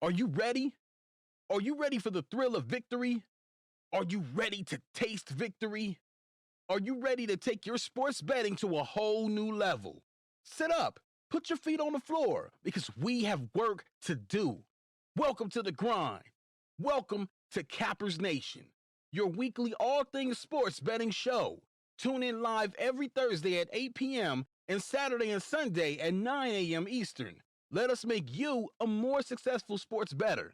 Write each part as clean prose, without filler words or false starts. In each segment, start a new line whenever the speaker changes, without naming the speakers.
Are you ready? Are you ready for the thrill of victory? Are you ready to taste victory? Are you ready to take your sports betting to a whole new level? Sit up, put your feet on the floor, because we have work to do. Welcome to the grind. Welcome to Cappers Nation, your weekly all things sports betting show. Tune in live every Thursday at 8 p.m. and Saturday and Sunday at 9 a.m. Eastern. Let us make you a more successful sports bettor.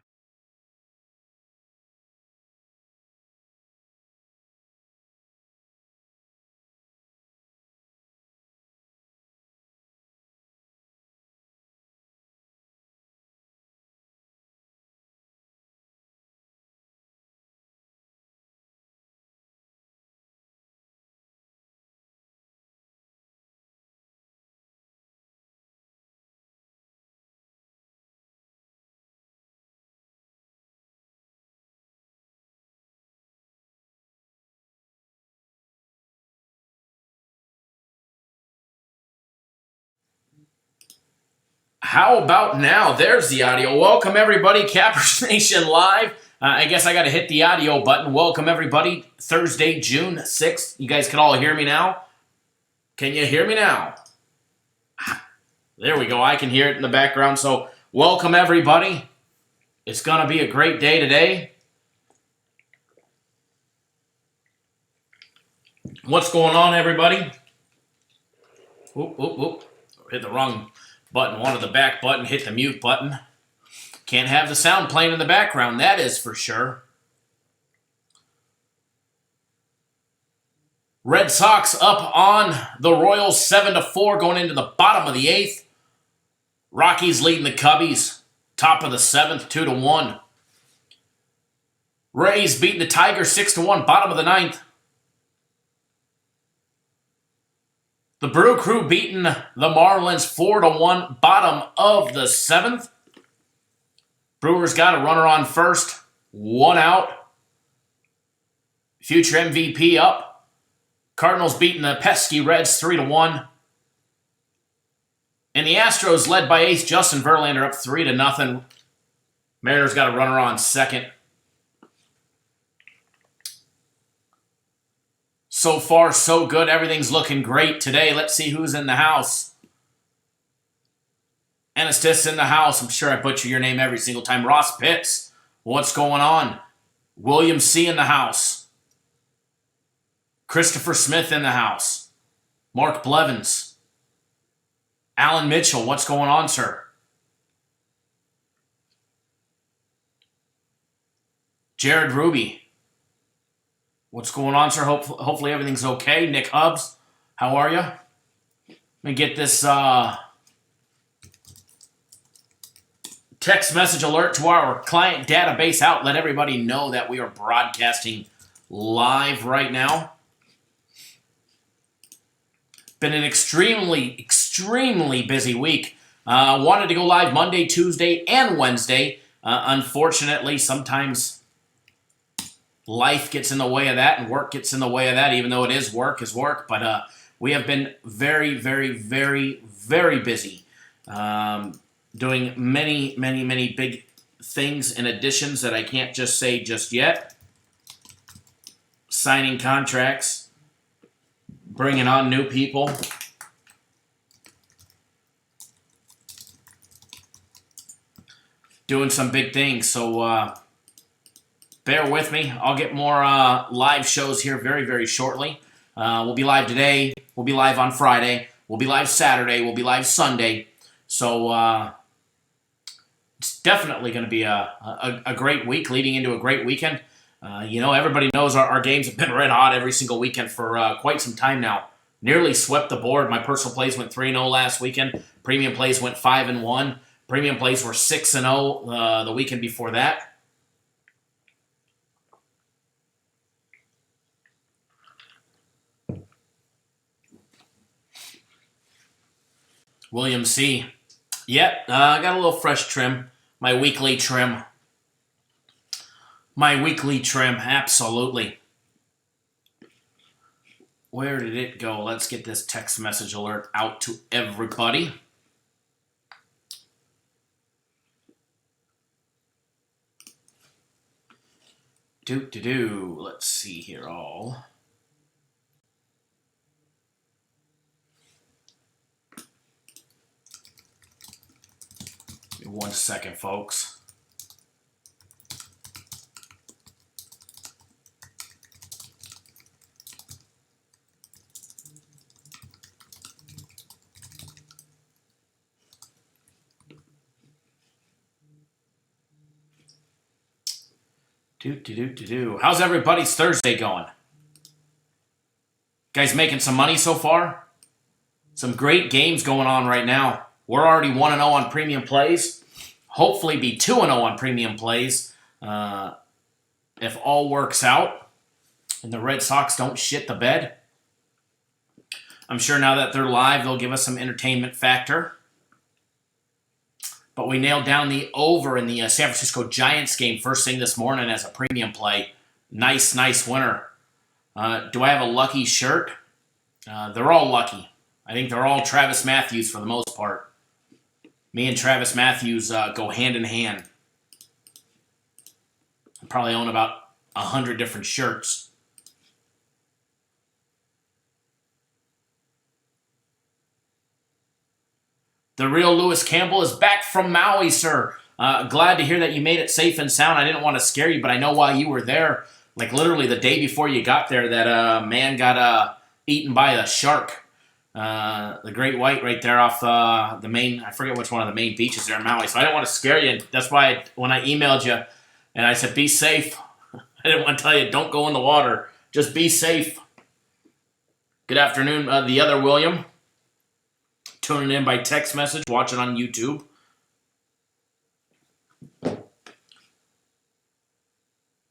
How about now? There's the audio. Welcome, everybody. Cappers Nation Live. I guess I got to hit the audio button. Welcome, everybody. Thursday, June 6th. You guys can all hear me now? Can you hear me now? There we go. I can hear it in the background. So, welcome, everybody. It's going to be a great day today. What's going on, everybody? Whoop. Hit the wrong button. Wanted the back button. Hit the mute button. Can't have the sound playing in the background, that is for sure. Red Sox up on the Royals 7-4 going into the bottom of the 8th. Rockies leading the Cubbies. Top of the 7th, 2-1. Rays beating the Tigers 6-1, bottom of the 9th. The Brew Crew beating the Marlins 4-1, bottom of the 7th. Brewers got a runner on first, 1 out. Future MVP up. Cardinals beating the pesky Reds 3-1. And the Astros, led by ace Justin Verlander, up 3-0. Mariners got a runner on second. So far, so good. Everything's looking great today. Let's see who's in the house. Anastis in the house. I'm sure I butcher your name every single time. Ross Pitts. What's going on? William C. in the house. Christopher Smith in the house. Mark Blevins. Alan Mitchell. What's going on, sir? Jared Ruby. What's going on, sir? Hopefully everything's okay. Nick Hubbs. How are you? Let me get this text message alert to our client database out. Let everybody know that we are broadcasting live right now. Been an extremely busy week. Wanted to go live Monday, Tuesday, and Wednesday. Unfortunately, sometimes life gets in the way of that and work gets in the way of that, even though it is work. But we have been very busy. Doing many big things and additions that I can't just say just yet. Signing contracts, bringing on new people. Doing some big things, so bear with me. I'll get more live shows here very shortly. We'll be live today. We'll be live on Friday. We'll be live Saturday. We'll be live Sunday. So it's definitely going to be a great week leading into a great weekend. Everybody knows our games have been red hot every single weekend for quite some time now. Nearly swept the board. My personal plays went 3-0 last weekend. Premium plays went 5-1. Premium plays were 6-0 the weekend before that. William C. Yep, I got a little fresh trim. My weekly trim. Absolutely. Where did it go? Let's get this text message alert out to everybody. Let's see here all. Give me 1 second, folks. How's everybody's Thursday going? Guys making some money so far? Some great games going on right now. We're already 1-0 on premium plays. Hopefully be 2-0 on premium plays if all works out and the Red Sox don't shit the bed. I'm sure now that they're live, they'll give us some entertainment factor. But we nailed down the over in the San Francisco Giants game first thing this morning as a premium play. Nice winner. Do I have a lucky shirt? They're all lucky. I think they're all Travis Matthews for the most part. Me and Travis Matthews go hand in hand. I probably own about 100 different shirts. The real Lewis Campbell is back from Maui, sir. Glad to hear that you made it safe and sound. I didn't want to scare you, but I know while you were there, like literally the day before you got there, that man got eaten by a shark. The great white right there off the main, I forget which one of the main beaches there in Maui. So I didn't want to scare you. That's why when I emailed you and I said, be safe. I didn't want to tell you, don't go in the water. Just be safe. Good afternoon, the other William. Tuning in by text message, watching on YouTube.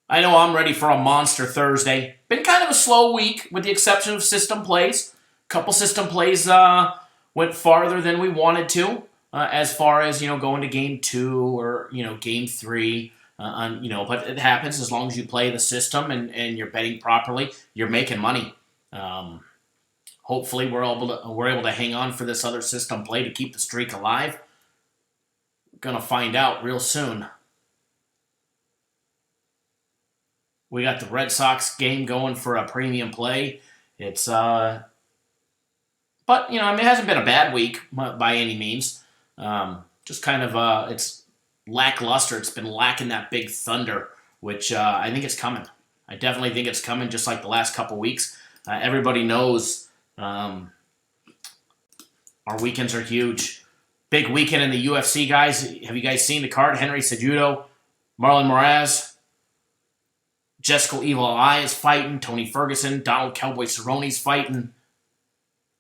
I know I'm ready for a monster Thursday. Been kind of a slow week with the exception of system plays. Couple system plays went farther than we wanted to as far as, going to game 2 or, game 3. But it happens as long as you play the system and you're betting properly, you're making money. Hopefully we're able to hang on for this other system play to keep the streak alive. We're going to find out real soon. We got the Red Sox game going for a premium play. It's but it hasn't been a bad week by any means. Just kind of it's lackluster. It's been lacking that big thunder, which I think it's coming. I definitely think it's coming, just like the last couple weeks. Everybody knows. Our weekends are huge. Big weekend in the UFC, guys. Have you guys seen the card? Henry Cejudo, Marlon Moraes, Jessica Evil Eye is fighting, Tony Ferguson, Donald Cowboy Cerrone's fighting,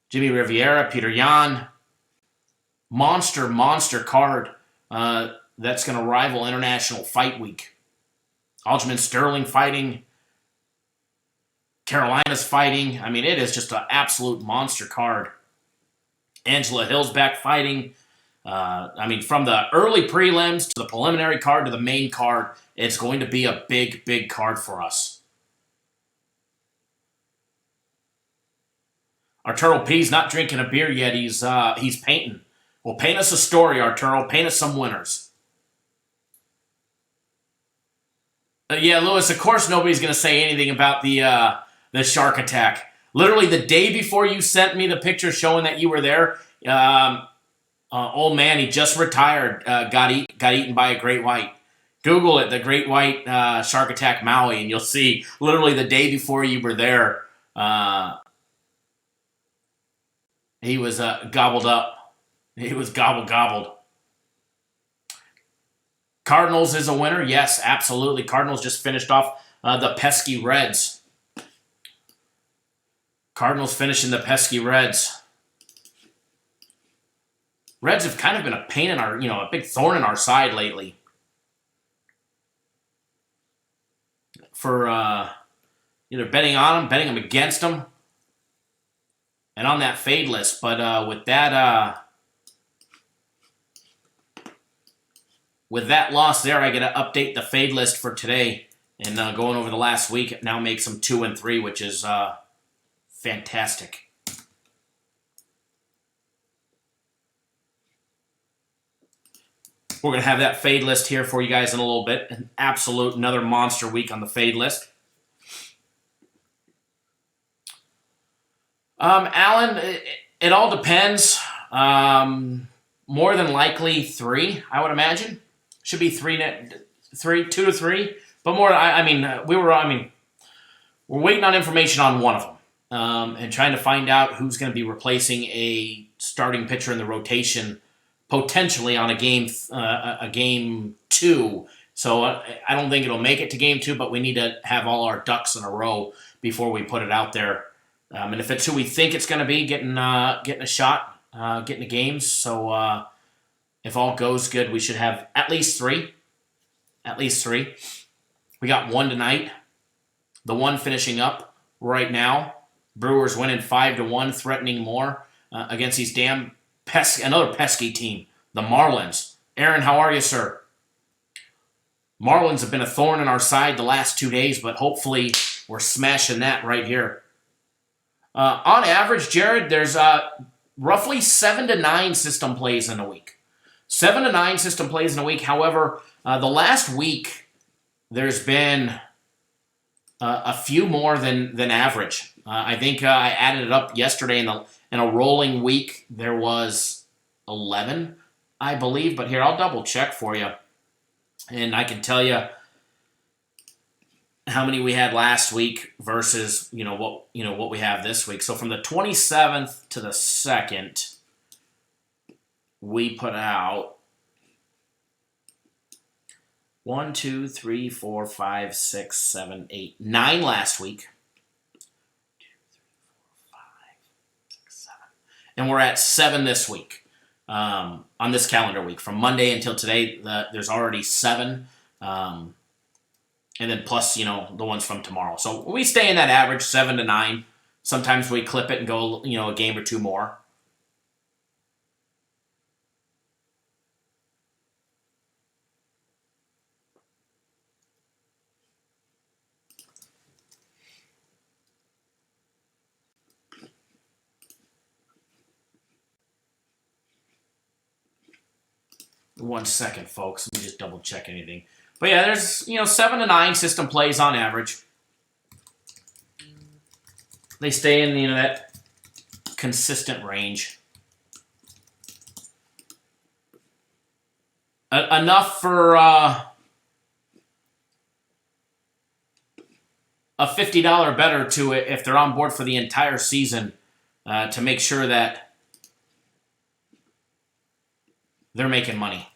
Jimmy Rivera, Peter Yan. Monster card that's going to rival International Fight Week. Aljamain Sterling fighting. Carolina's fighting. I mean, it is just an absolute monster card. Angela Hill's back fighting. From the early prelims to the preliminary card to the main card, it's going to be a big card for us. Arturo P's not drinking a beer yet. He's painting. Well, paint us a story, Arturo. Paint us some winners. Yeah, Lewis, of course nobody's going to say anything about the shark attack. Literally the day before you sent me the picture showing that you were there, old man, he just retired, got eaten by a great white. Google it, the great white shark attack Maui, and you'll see literally the day before you were there, he was gobbled up. He was gobbled. Cardinals is a winner. Yes, absolutely. Cardinals just finished off the pesky Reds. Cardinals finishing the pesky Reds. Reds have kind of been a pain in our, a big thorn in our side lately. For either betting on them, betting them against them, and on that fade list. But with that loss there, I got to update the fade list for today. And going over the last week, it now makes them 2-3, which is fantastic. We're going to have that fade list here for you guys in a little bit. An absolute another monster week on the fade list. Alan, it all depends. More than likely 3, I would imagine. Should be 2 to 3. But more, we're waiting on information on one of them. And trying to find out who's going to be replacing a starting pitcher in the rotation potentially on a game 2. So I don't think it'll make it to game 2, but we need to have all our ducks in a row before we put it out there. And if it's who we think it's going to be, getting a shot, getting the games. So if all goes good, we should have at least 3. At least 3. We got 1 tonight. The 1 finishing up right now. Brewers winning 5-1, threatening more against these damn another pesky team, the Marlins. Aaron, how are you, sir? Marlins have been a thorn in our side the last 2 days, but hopefully we're smashing that right here. On average, Jared, there's roughly 7 to 9 system plays in a week. 7 to 9 system plays in a week. However, the last week, there's been a few more than average. I think I added it up yesterday in a rolling week. There was 11, I believe. But here, I'll double check for you, and I can tell you how many we had last week versus what we have this week. So from the 27th to the 2nd, we put out 1, 2, 3, 4, 5, 6, 7, 8, 9 last week. 2, 3, 4, 5, 6, 7. And we're at 7 this week. On this calendar week. From Monday until today, there's already 7. And then plus, the ones from tomorrow. So we stay in that average, 7 to 9. Sometimes we clip it and go, a game or 2 more. One second, folks. Let me just double check anything. But yeah, there's 7 to 9 system plays on average. They stay in that consistent range. Enough for a $50 better to it if they're on board for the entire season to make sure that they're making money.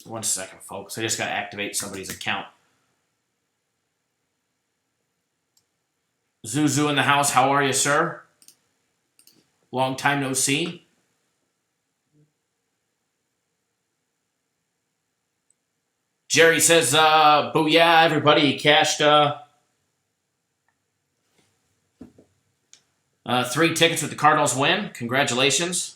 One second, folks. I just got to activate somebody's account. Zuzu in the house. How are you, sir? Long time no see. Jerry says, booyah, everybody. Cashed 3 tickets with the Cardinals win. Congratulations.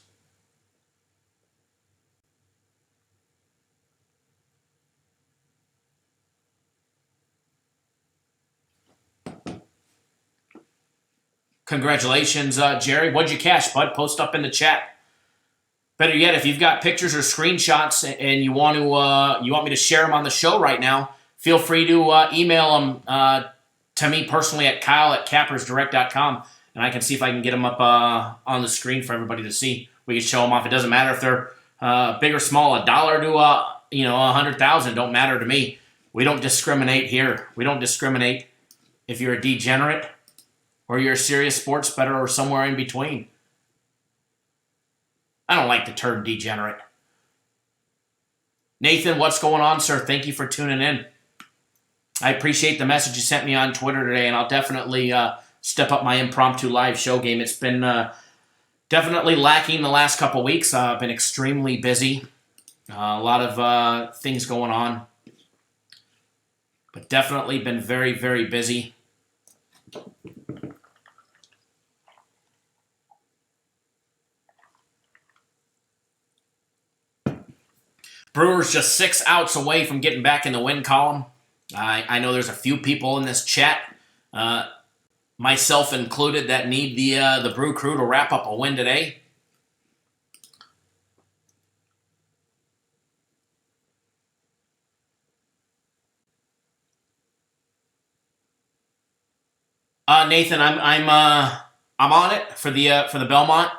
Congratulations, Jerry. What'd you cash, bud? Post up in the chat. Better yet, if you've got pictures or screenshots and you want me to share them on the show right now, feel free to email them to me personally at kyle@cappersdirect.com, and I can see if I can get them up on the screen for everybody to see. We can show them off. It doesn't matter if they're big or small. $1 to 100,000 don't matter to me. We don't discriminate here. We don't discriminate if you're a degenerate or you're a serious sports bettor or somewhere in between. I don't like the term degenerate. Nathan, what's going on, sir? Thank you for tuning in. I appreciate the message you sent me on Twitter today, and I'll definitely step up my impromptu live show game. It's been definitely lacking the last couple weeks. I've been extremely busy. A lot of things going on. But definitely been very, very busy. Brewers just 6 outs away from getting back in the win column. I know there's a few people in this chat, myself included, that need the Brew Crew to wrap up a win today. Nathan, I'm on it for the Belmont.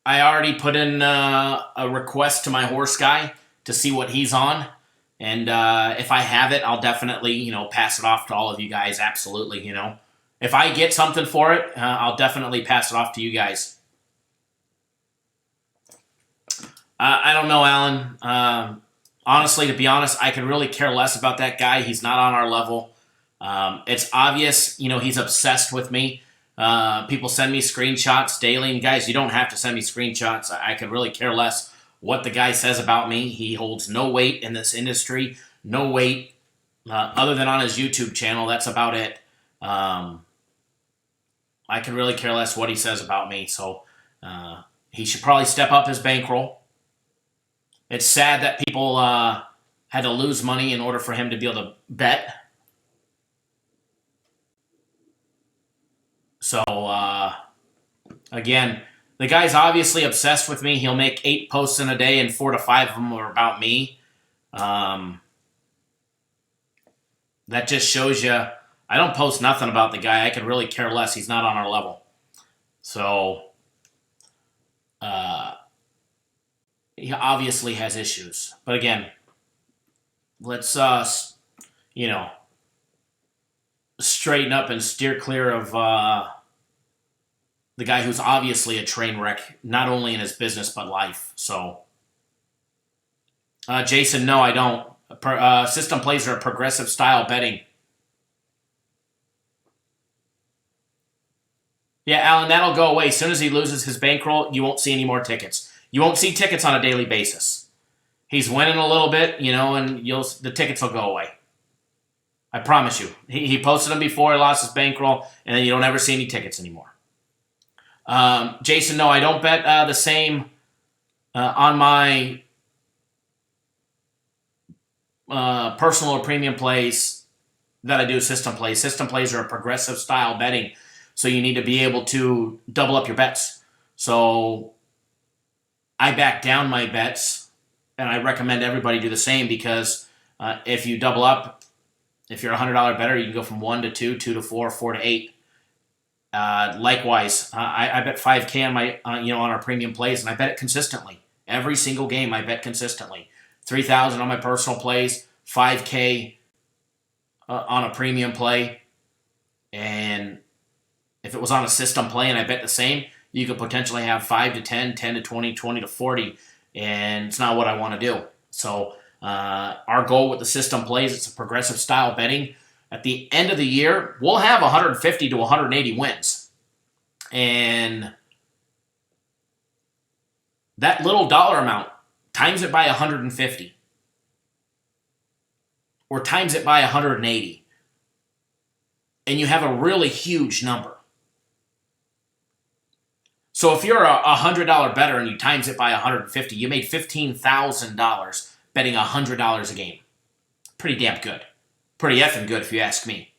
I already put in a request to my horse guy to see what he's on, and if I have it, I'll definitely pass it off to all of you guys. Absolutely, if I get something for it, I'll definitely pass it off to you guys. I don't know, Alan. Honestly, to be honest, I could really care less about that guy. He's not on our level. It's obvious, he's obsessed with me. People send me screenshots daily, and guys, you don't have to send me screenshots. I could really care less what the guy says about me. He holds no weight in this industry, no weight other than on his YouTube channel. That's about it. I could really care less what he says about me. So he should probably step up his bankroll. It's sad that people had to lose money in order for him to be able to bet. So, again, the guy's obviously obsessed with me. He'll make 8 posts in a day, and 4 to 5 of them are about me. That just shows you I don't post nothing about the guy. I could really care less. He's not on our level. So, he obviously has issues. But again, let's, straighten up and steer clear of the guy who's obviously a train wreck, not only in his business but life. So, Jason, no, I don't. System plays are progressive style betting. Yeah, Alan, that'll go away. As soon as he loses his bankroll, you won't see any more tickets. You won't see tickets on a daily basis. He's winning a little bit, and the tickets will go away. I promise you. He posted them before he lost his bankroll, and then you don't ever see any tickets anymore. Jason, no, I don't bet the same on my personal or premium plays that I do system plays. System plays are a progressive style betting, so you need to be able to double up your bets. So I back down my bets, and I recommend everybody do the same because if you double up, if you're a $100 bettor, you can go from 1 to 2, 2 to 4, 4 to 8. Likewise, I bet 5K on my on our premium plays, and I bet it consistently. Every single game, I bet consistently. 3,000 on my personal plays, 5K on a premium play, and if it was on a system play and I bet the same, you could potentially have 5 to 10, 10 to 20, 20 to 40, and it's not what I want to do. So our goal with the system plays, it's a progressive style betting. At the end of the year, we'll have 150 to 180 wins. And that little dollar amount, times it by 150. Or times it by 180. And you have a really huge number. So if you're a $100 bettor and you times it by 150, you made $15,000 betting $100 a game. Pretty damn good. Pretty effing good if you ask me.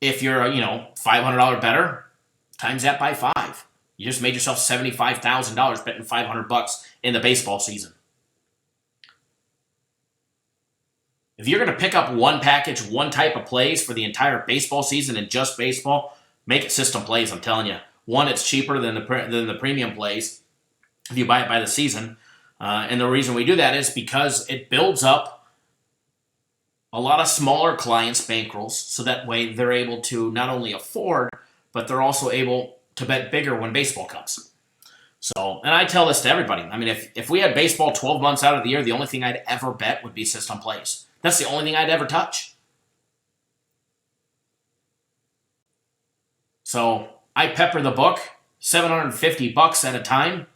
If you're a, $500 bettor, times that by 5. You just made yourself $75,000 betting $500 in the baseball season. If you're going to pick up one package, one type of plays for the entire baseball season and just baseball, make it system plays, I'm telling you. One, it's cheaper than the premium plays if you buy it by the season. And the reason we do that is because it builds up a lot of smaller clients' bankrolls, so that way they're able to not only afford, but they're also able to bet bigger when baseball comes. So, and I tell this to everybody. I mean, if we had baseball 12 months out of the year, the only thing I'd ever bet would be system plays. That's the only thing I'd ever touch. So I pepper the book, $750 at a time,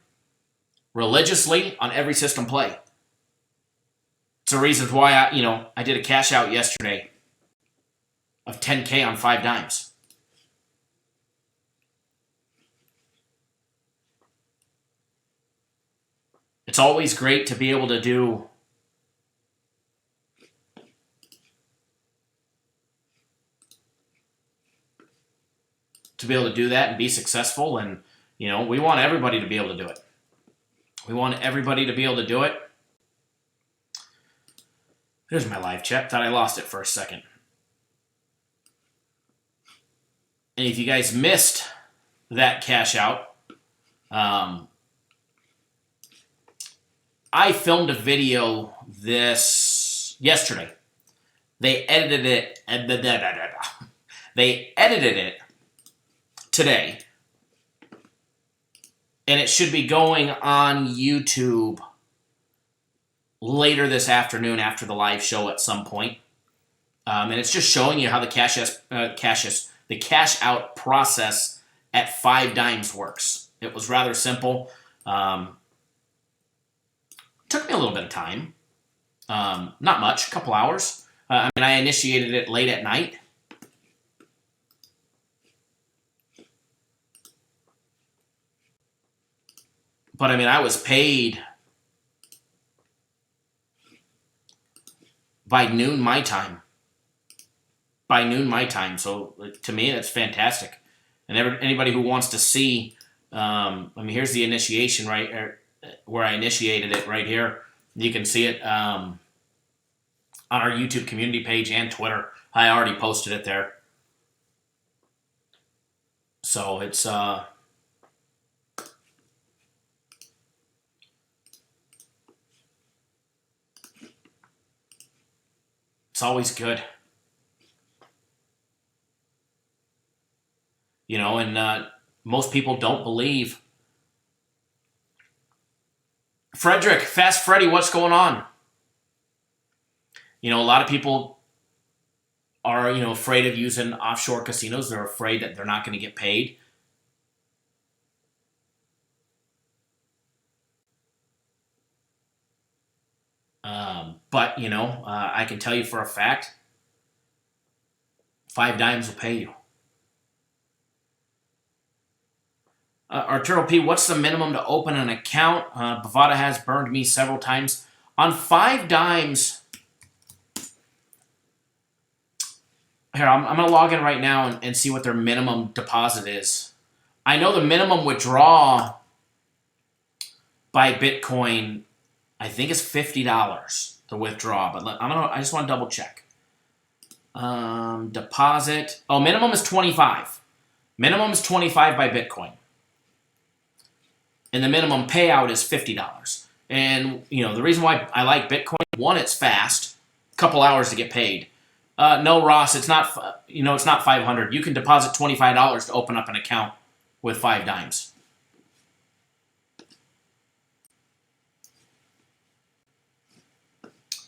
religiously on every system play. It's a reason why I did a cash out yesterday of 10K on 5 dimes. It's always great to be able to do that and be successful, and we want everybody to be able to do it. We want everybody to be able to do it. Here's my live chat. Thought I lost it for a second. And if you guys missed that cash out, I filmed a video yesterday. They edited it. They edited it today. And it should be going on YouTube later this afternoon after the live show at some point. And it's just showing you how the cash out process at 5 dimes works. It was rather simple. Took me a little bit of time. Not much, a couple hours. I initiated it late at night. But I was paid by noon my time. So to me, that's fantastic. And anybody who wants to see, here's the initiation where I initiated it right here. You can see it on our YouTube community page and Twitter. I already posted it there. So it's always good. And most people don't believe. Frederick, Fast Freddy, what's going on? A lot of people are, afraid of using offshore casinos. They're afraid that they're not going to get paid. But I can tell you for a fact, 5 dimes will pay you. Arturo P, what's the minimum to open an account? Bovada has burned me several times. On 5 dimes, here, I'm going to log in right now and see what their minimum deposit is. I know the minimum withdrawal by Bitcoin, I think is $50 to withdraw, but I just want to double check. Deposit. Oh, minimum is 25. Minimum is 25 by Bitcoin. And the minimum payout is $50. And, the reason why I like Bitcoin, one, it's fast, a couple hours to get paid. No, Ross, it's not, it's not $500. You can deposit $25 to open up an account with 5 dimes.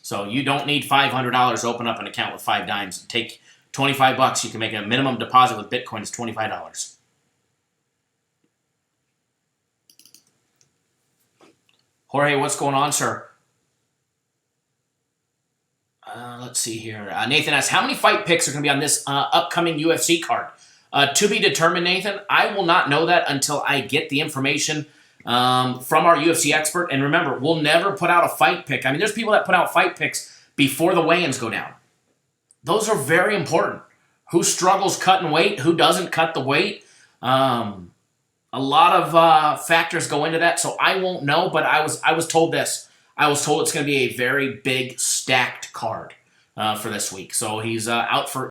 So you don't need $500 to open up an account with 5 dimes. Take $25. You can make a minimum deposit with Bitcoin is $25. Jorge, what's going on, sir? Let's see here. Nathan asks, how many fight picks are going to be on this upcoming UFC card? To be determined, Nathan. I will not know that until I get the information from our UFC expert. And remember, we'll never put out a fight pick. There's people that put out fight picks before the weigh-ins go down. Those are very important. Who struggles cutting weight? Who doesn't cut the weight? A lot of factors go into that, so I won't know. But I was told this. I was told it's going to be a very big stacked card for this week. So he's out for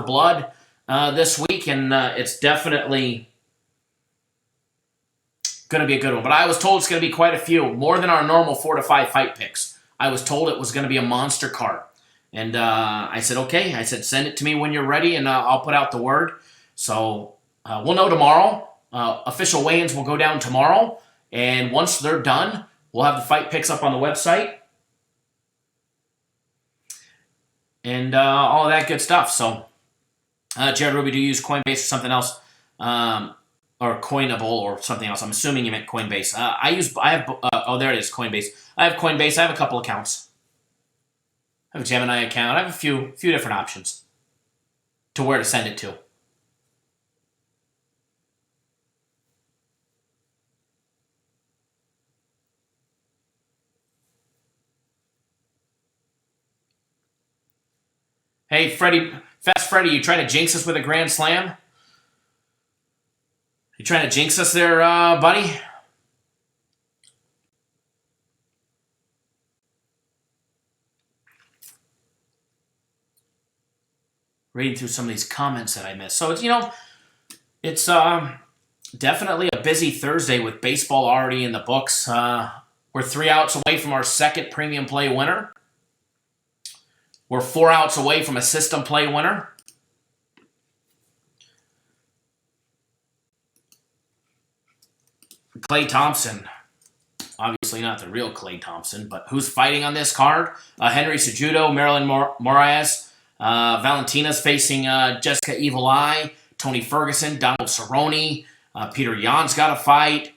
blood this week, and it's definitely going to be a good one. But I was told it's going to be quite a few, more than our normal 4 to 5 fight picks. I was told it was going to be a monster card, and I said okay. I said send it to me when you're ready, and I'll put out the word. So we'll know tomorrow. Official weigh-ins will go down tomorrow, and once they're done, we'll have the fight picks up on the website and all of that good stuff. So, Jared Ruby, do you use Coinbase or something else, or Coinable or something else? I'm assuming you meant Coinbase. There it is, Coinbase. I have Coinbase. I have a couple accounts. I have a Gemini account. I have a few different options to where to send it to. Hey, Fast Freddy, you trying to jinx us with a grand slam? You trying to jinx us there, buddy? reading through some of these comments that I missed. So it's it's definitely a busy Thursday with baseball already in the books. We're 3 outs away from our second premium play winner. We're 4 outs away from a system play winner. Klay Thompson, obviously not the real Klay Thompson, but who's fighting on this card? Henry Cejudo, Marilyn Moraes, Valentina's facing Jessica Evil Eye, Tony Ferguson, Donald Cerrone, Peter Yan's got a fight.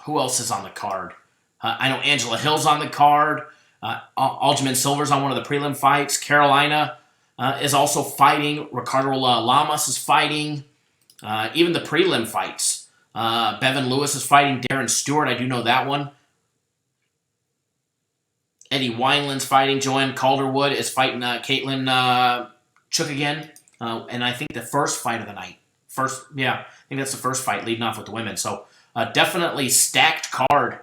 Who else is on the card? I know Angela Hill's on the card. Aljamain Silver's on one of the prelim fights. Carolina is also fighting. Ricardo Lamas is fighting. Even the prelim fights. Bevan Lewis is fighting Darren Stewart. I do know that one. Eddie Wineland's fighting. Joanne Calderwood is fighting Caitlin Chook again. And I think the first fight of the night. I think that's the first fight leading off with the women. So definitely stacked card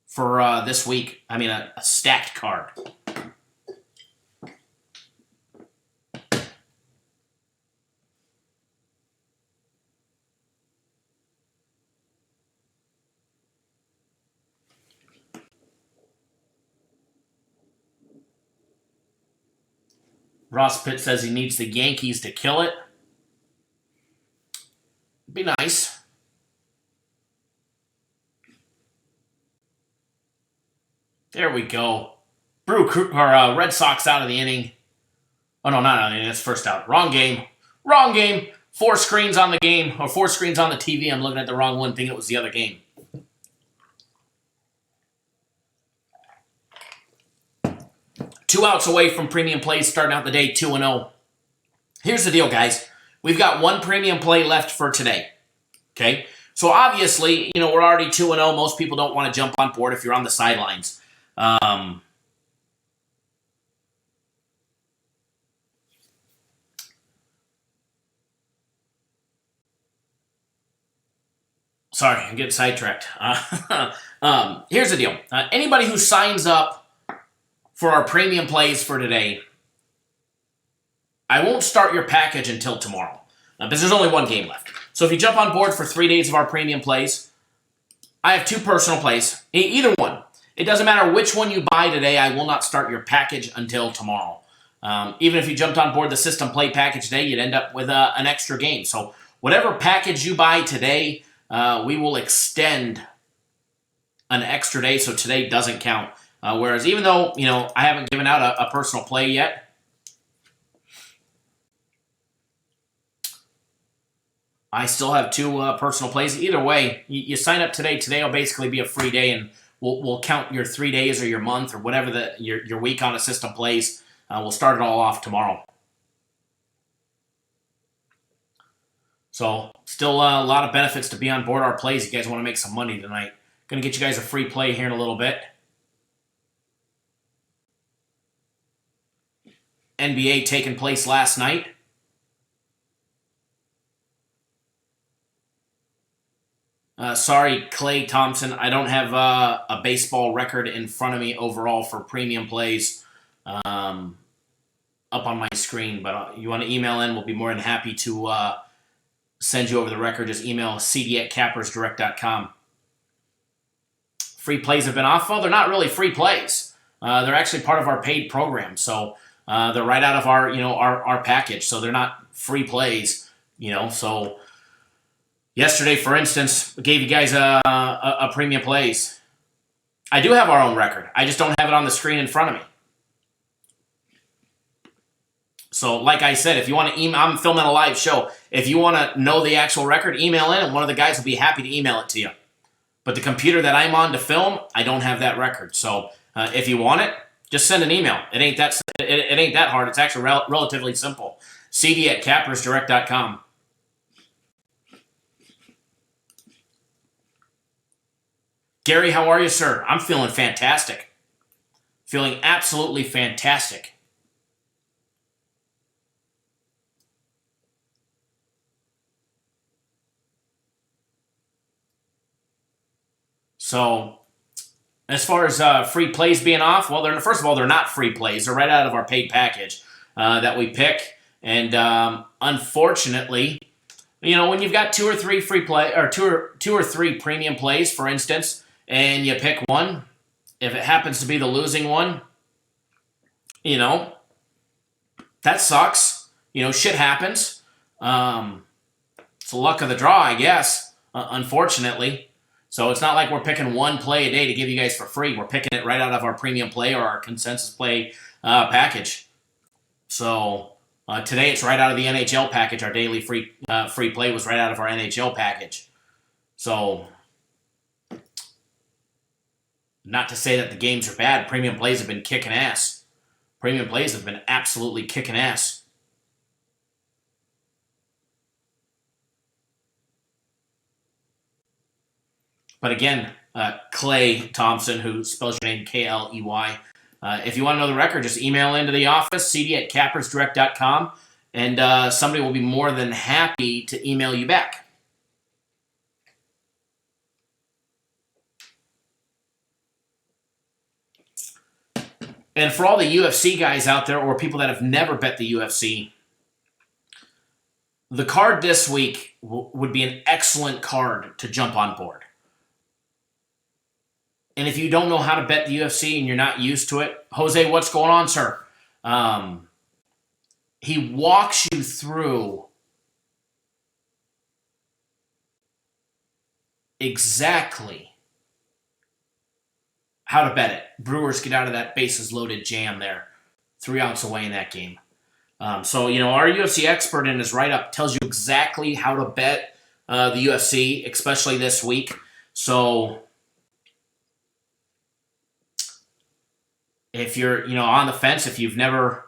for this week. I mean, a stacked card. Ross Pitt says he needs the Yankees to kill it. Be nice. There we go. Red Sox out of the inning. Oh, no, not out of the inning. That's first out. Wrong game. 4 screens on the game, or 4 screens on the TV. I'm looking at the wrong one, thinking it was the other game. Two outs away from premium plays, starting out the day 2-0. Here's the deal, guys. We've got 1 premium play left for today. Okay? So obviously, we're already 2-0. Most people don't want to jump on board if you're on the sidelines. Sorry, I'm getting sidetracked. Here's the deal. Anybody who signs up for our premium plays for today, I won't start your package until tomorrow because there's only 1 game left. So if you jump on board for 3 days of our premium plays, I have 2 personal plays. Either one. It doesn't matter which one you buy today. I will not start your package until tomorrow. Even if you jumped on board the system play package today, you'd end up with an extra game. So whatever package you buy today, we will extend an extra day so today doesn't count. Whereas even though, I haven't given out a personal play yet, I still have 2 personal plays. Either way, you sign up today. Today will basically be a free day, and we'll count your 3 days or your month or whatever your week on a system plays. We'll start it all off tomorrow. So still a lot of benefits to be on board our plays. You guys want to make some money tonight. Going to get you guys a free play here in a little bit. NBA taking place last night. Sorry, Klay Thompson. I don't have a baseball record in front of me overall for premium plays up on my screen. But you want to email in, we'll be more than happy to send you over the record. Just email cd@cappersdirect.com. Free plays have been off. Well, they're not really free plays. They're actually part of our paid program. So they're right out of our package. So they're not free plays, so yesterday, for instance, we gave you guys a premium plays. I do have our own record. I just don't have it on the screen in front of me. So like I said, if you want to email, I'm filming a live show. If you want to know the actual record, email in and one of the guys will be happy to email it to you. But the computer that I'm on to film, I don't have that record. So if you want it, just send an email. It ain't that hard. It's actually relatively simple. cd@cappersdirect.com. Gary, how are you, sir? I'm feeling fantastic. Feeling absolutely fantastic. So, As far as free plays being off, well, first of all, they're not free plays. They're right out of our paid package that we pick. And unfortunately, when you've got two or three free play or two or three premium plays, for instance, and you pick one, if it happens to be the losing one, that sucks. Shit happens. It's the luck of the draw, I guess, unfortunately. So it's not like we're picking one play a day to give you guys for free. We're picking it right out of our premium play or our consensus play package. So today it's right out of the NHL package. Our daily free play was right out of our NHL package. So not to say that the games are bad. Premium plays have been kicking ass. Premium plays have been absolutely kicking ass. But again, Clay Thompson, who spells your name Kley, if you want to know the record, just email into the office, cd@cappersdirect.com, and somebody will be more than happy to email you back. And for all the UFC guys out there or people that have never bet the UFC, the card this week would be an excellent card to jump on board. And if you don't know how to bet the UFC and you're not used to it, Jose, what's going on, sir? He walks you through exactly how to bet it. Brewers get out of that bases loaded jam there, 3 outs away in that game. So our UFC expert in his write-up tells you exactly how to bet the UFC, especially this week. So if you're, on the fence, if you've never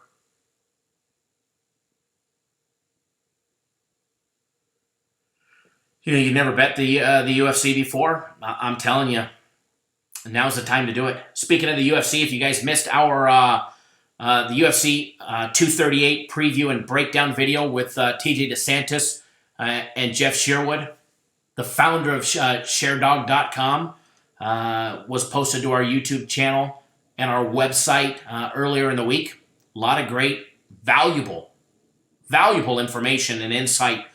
you've never bet the UFC before, I'm telling you, now's the time to do it. Speaking of the UFC, if you guys missed our the UFC 238 preview and breakdown video with TJ DeSantis and Jeff Sherwood, the founder of ShareDog.com, was posted to our YouTube channel and our website earlier in the week. A lot of great, valuable information and insight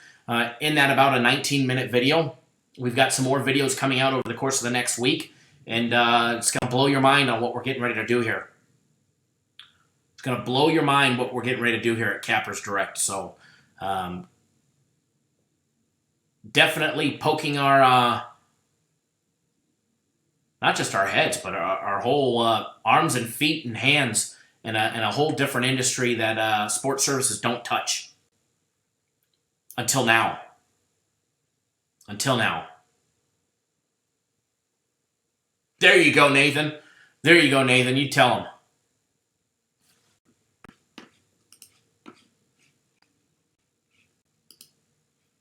in that about a 19-minute video. We've got some more videos coming out over the course of the next week, and it's going to blow your mind on what we're getting ready to do here. It's going to blow your mind what we're getting ready to do here at Cappers Direct. So definitely poking our not just our heads, but our whole arms and feet and hands in a whole different industry that sports services don't touch. Until now. There you go, Nathan. You tell him.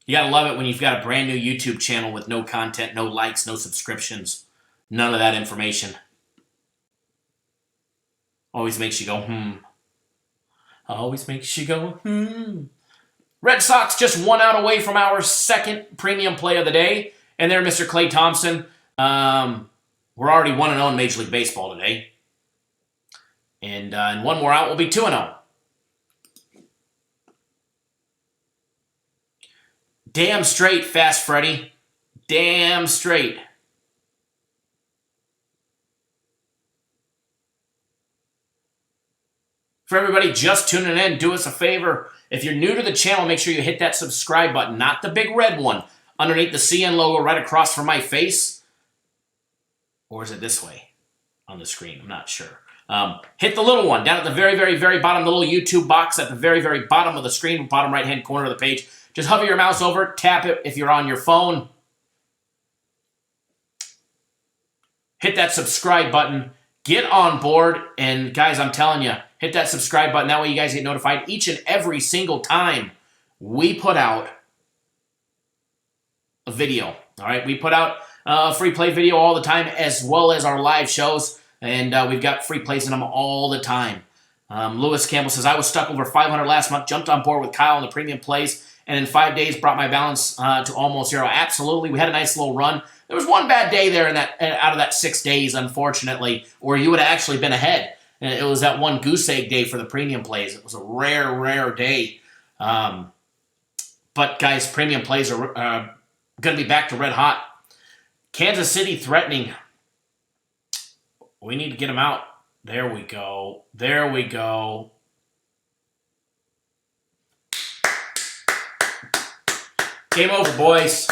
You gotta love it when you've got a brand new YouTube channel with no content, no likes, no subscriptions. None of that information. Always makes you go, Always makes you go, Red Sox just 1 out away from our second premium play of the day. And there, Mr. Clay Thompson. We're already 1-0 in Major League Baseball today. And one more out, we'll be 2-0. Damn straight, Fast Freddy. Damn straight. For everybody just tuning in, do us a favor. If you're new to the channel, make sure you hit that subscribe button, not the big red one, underneath the CN logo right across from my face. Or is it this way on the screen? I'm not sure. Hit the little one down at the very, very, very bottom, the little YouTube box at the very, very bottom of the screen, bottom right-hand corner of the page. Just hover your mouse over it, tap it if you're on your phone. Hit that subscribe button. Get on board. And guys, I'm telling you, hit that subscribe button. That way you guys get notified each and every single time we put out a video. All right, we put out a free play video all the time, as well as our live shows. And we've got free plays in them all the time. Lewis Campbell says, I was stuck over 500 last month, jumped on board with Kyle on the premium plays, and in 5 days brought my balance to almost zero. Absolutely. We had a nice little run. There was one bad day there out of that 6 days, unfortunately, or you would have actually been ahead. And it was that one goose egg day for the premium plays. It was a rare, rare day. But guys, premium plays are going to be back to red hot. Kansas City threatening. We need to get them out. There we go. There we go. Game over, boys.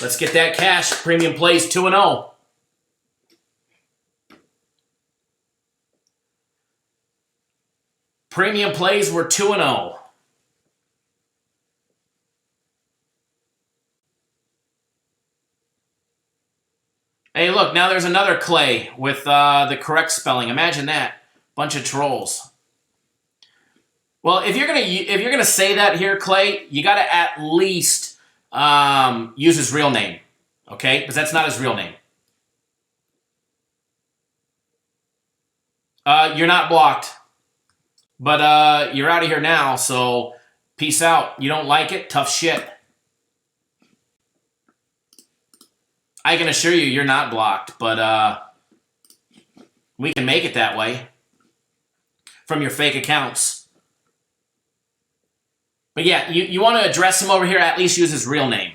Let's get that cash. Premium plays 2-0. Premium plays were 2-0. Hey, look, now there's another Clay with the correct spelling. Imagine that. Bunch of trolls. Well, if you're gonna say that here, Clay, you got to at least use his real name, okay? Because that's not his real name. You're not blocked, but you're out of here now. So peace out. You don't like it? Tough shit. I can assure you, you're not blocked, but we can make it that way from your fake accounts. But yeah, you want to address him over here, at least use his real name.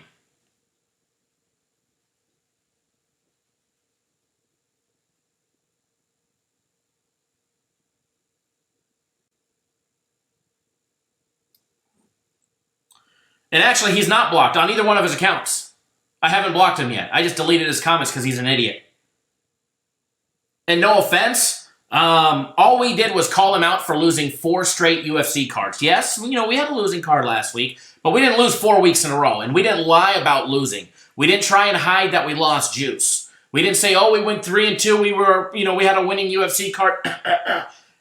And actually, he's not blocked on either one of his accounts. I haven't blocked him yet. I just deleted his comments because he's an idiot. And no offense, all we did was call him out for losing 4 straight UFC cards. Yes, we had a losing card last week, but we didn't lose 4 weeks in a row, and we didn't lie about losing. We didn't try and hide that we lost juice. We didn't say, oh, we went 3-2, we had a winning UFC card.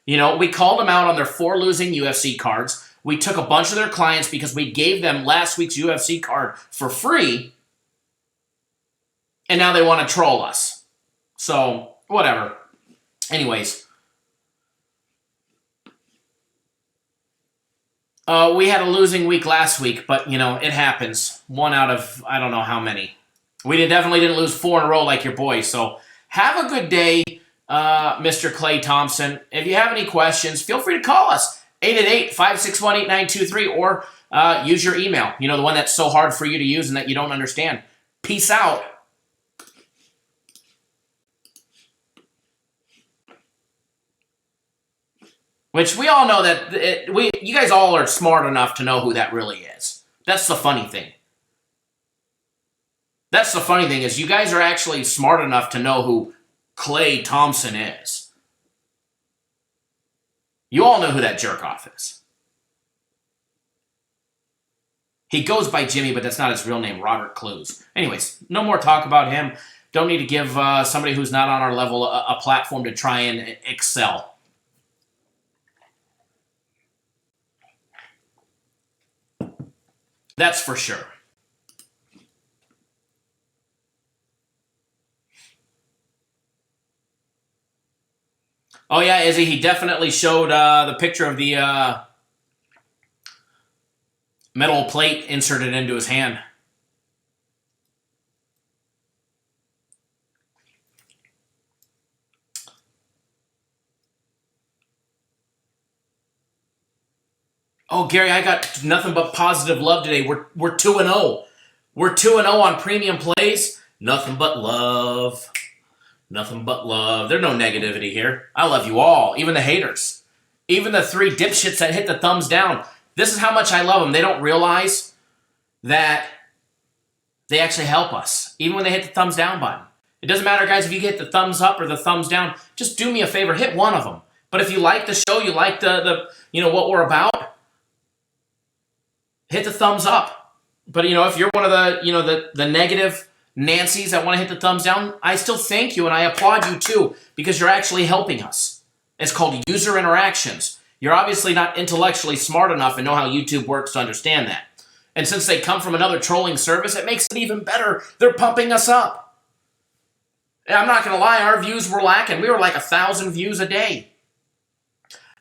We called them out on their 4 losing UFC cards. We took a bunch of their clients because we gave them last week's UFC card for free, and now they want to troll us. So, whatever. Anyways. We had a losing week last week, but, it happens. 1 out of, I don't know how many. We definitely didn't lose 4 in a row like your boys. So, have a good day, Mr. Clay Thompson. If you have any questions, feel free to call us. 888-561-8923 or use your email. The one that's so hard for you to use and that you don't understand. Peace out. Which we all know that you guys all are smart enough to know who that really is. That's the funny thing. That's the funny thing is you guys are actually smart enough to know who Clay Thompson is. You all know who that jerk-off is. He goes by Jimmy, but that's not his real name, Robert Clues. Anyways, no more talk about him. Don't need to give somebody who's not on our level a platform to try and excel. That's for sure. Oh, yeah, Izzy, he definitely showed the picture of the metal plate inserted into his hand. Oh, Gary, I got nothing but positive love today. We're 2-0. We're 2-0 on premium plays. Nothing but love. Nothing but love. There's no negativity here. I love you all, even the haters. Even the 3 dipshits that hit the thumbs down. This is how much I love them. They don't realize that they actually help us, even when they hit the thumbs down button. It doesn't matter, guys, if you hit the thumbs up or the thumbs down. Just do me a favor. Hit one of them. But if you like the show, you like the what we're about, hit the thumbs up. But, if you're one of the negative Nancy's that want to hit the thumbs down, I still thank you and I applaud you too because you're actually helping us. It's called user interactions. You're obviously not intellectually smart enough and know how YouTube works to understand that. And since they come from another trolling service, it makes it even better. They're pumping us up. And I'm not going to lie, our views were lacking. We were like 1,000 views a day.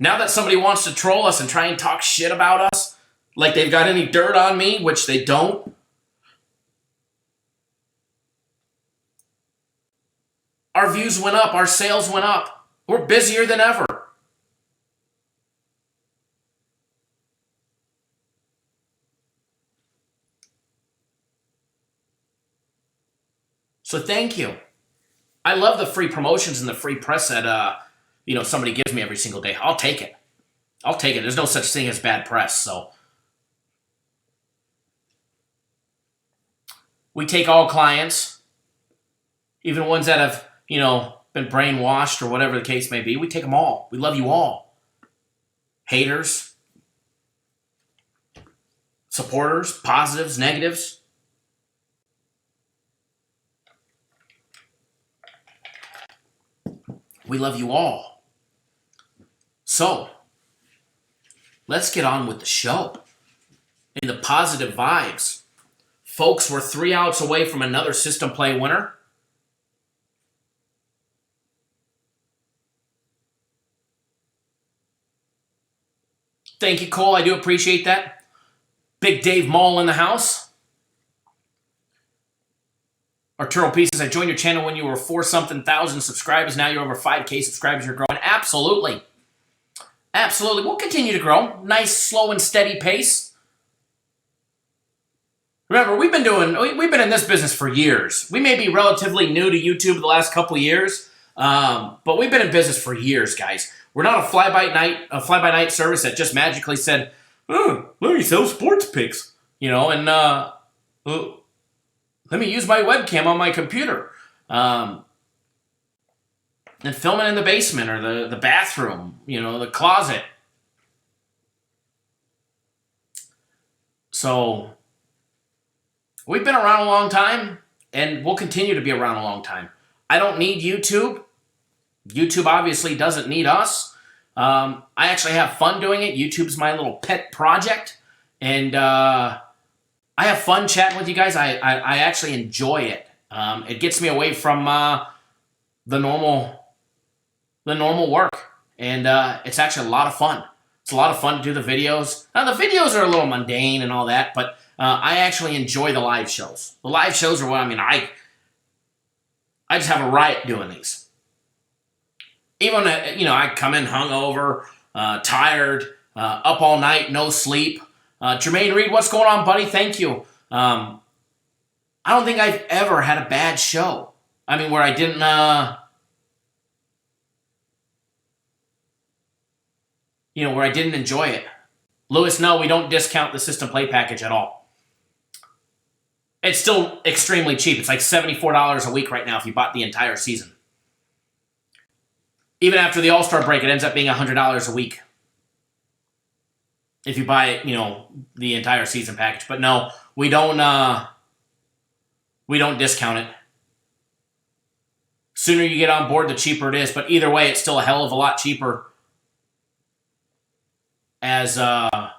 Now that somebody wants to troll us and try and talk shit about us, like they've got any dirt on me, which they don't, Our views went up. Our sales went up. We're busier than ever. So thank you. I love the free promotions and the free press that somebody gives me every single day. I'll take it. I'll take it. There's no such thing as bad press. So we take all clients, even ones that have, been brainwashed or whatever the case may be. We take them all. We love you all. Haters, supporters, positives, negatives. We love you all. So, let's get on with the show. And the positive vibes. Folks, we're 3 outs away from another system play winner. Thank you, Cole. I do appreciate that. Big Dave Mall in the house. Arturo Pieces, I joined your channel when you were 4-something thousand subscribers. Now you're over 5K subscribers. You're growing. Absolutely. Absolutely. We'll continue to grow. Nice, slow, and steady pace. Remember, we've been in this business for years. We may be relatively new to YouTube the last couple of years, but we've been in business for years, guys. We're not a fly-by-night service that just magically said, "Oh, let me sell sports picks," let me use my webcam on my computer and film it in the basement or the bathroom, the closet. So we've been around a long time, and we'll continue to be around a long time. I don't need YouTube. YouTube obviously doesn't need us. I actually have fun doing it. YouTube's my little pet project, and I have fun chatting with you guys. I actually enjoy it. It gets me away from the normal work, and it's actually a lot of fun. It's a lot of fun to do the videos. Now, the videos are a little mundane and all that, but I actually enjoy the live shows. The live shows are what I just have a riot doing these. Even, I come in hungover, tired, up all night, no sleep. Jermaine Reed, what's going on, buddy? Thank you. I don't think I've ever had a bad show. Where I didn't, where I didn't enjoy it. Lewis, no, we don't discount the system play package at all. It's still extremely cheap. It's like $74 a week right now if you bought the entire season. Even after the All-Star break, it ends up being $100 a week. If you buy, the entire season package. But no, we don't discount it. Sooner you get on board, the cheaper it is. But either way, it's still a hell of a lot cheaper as buying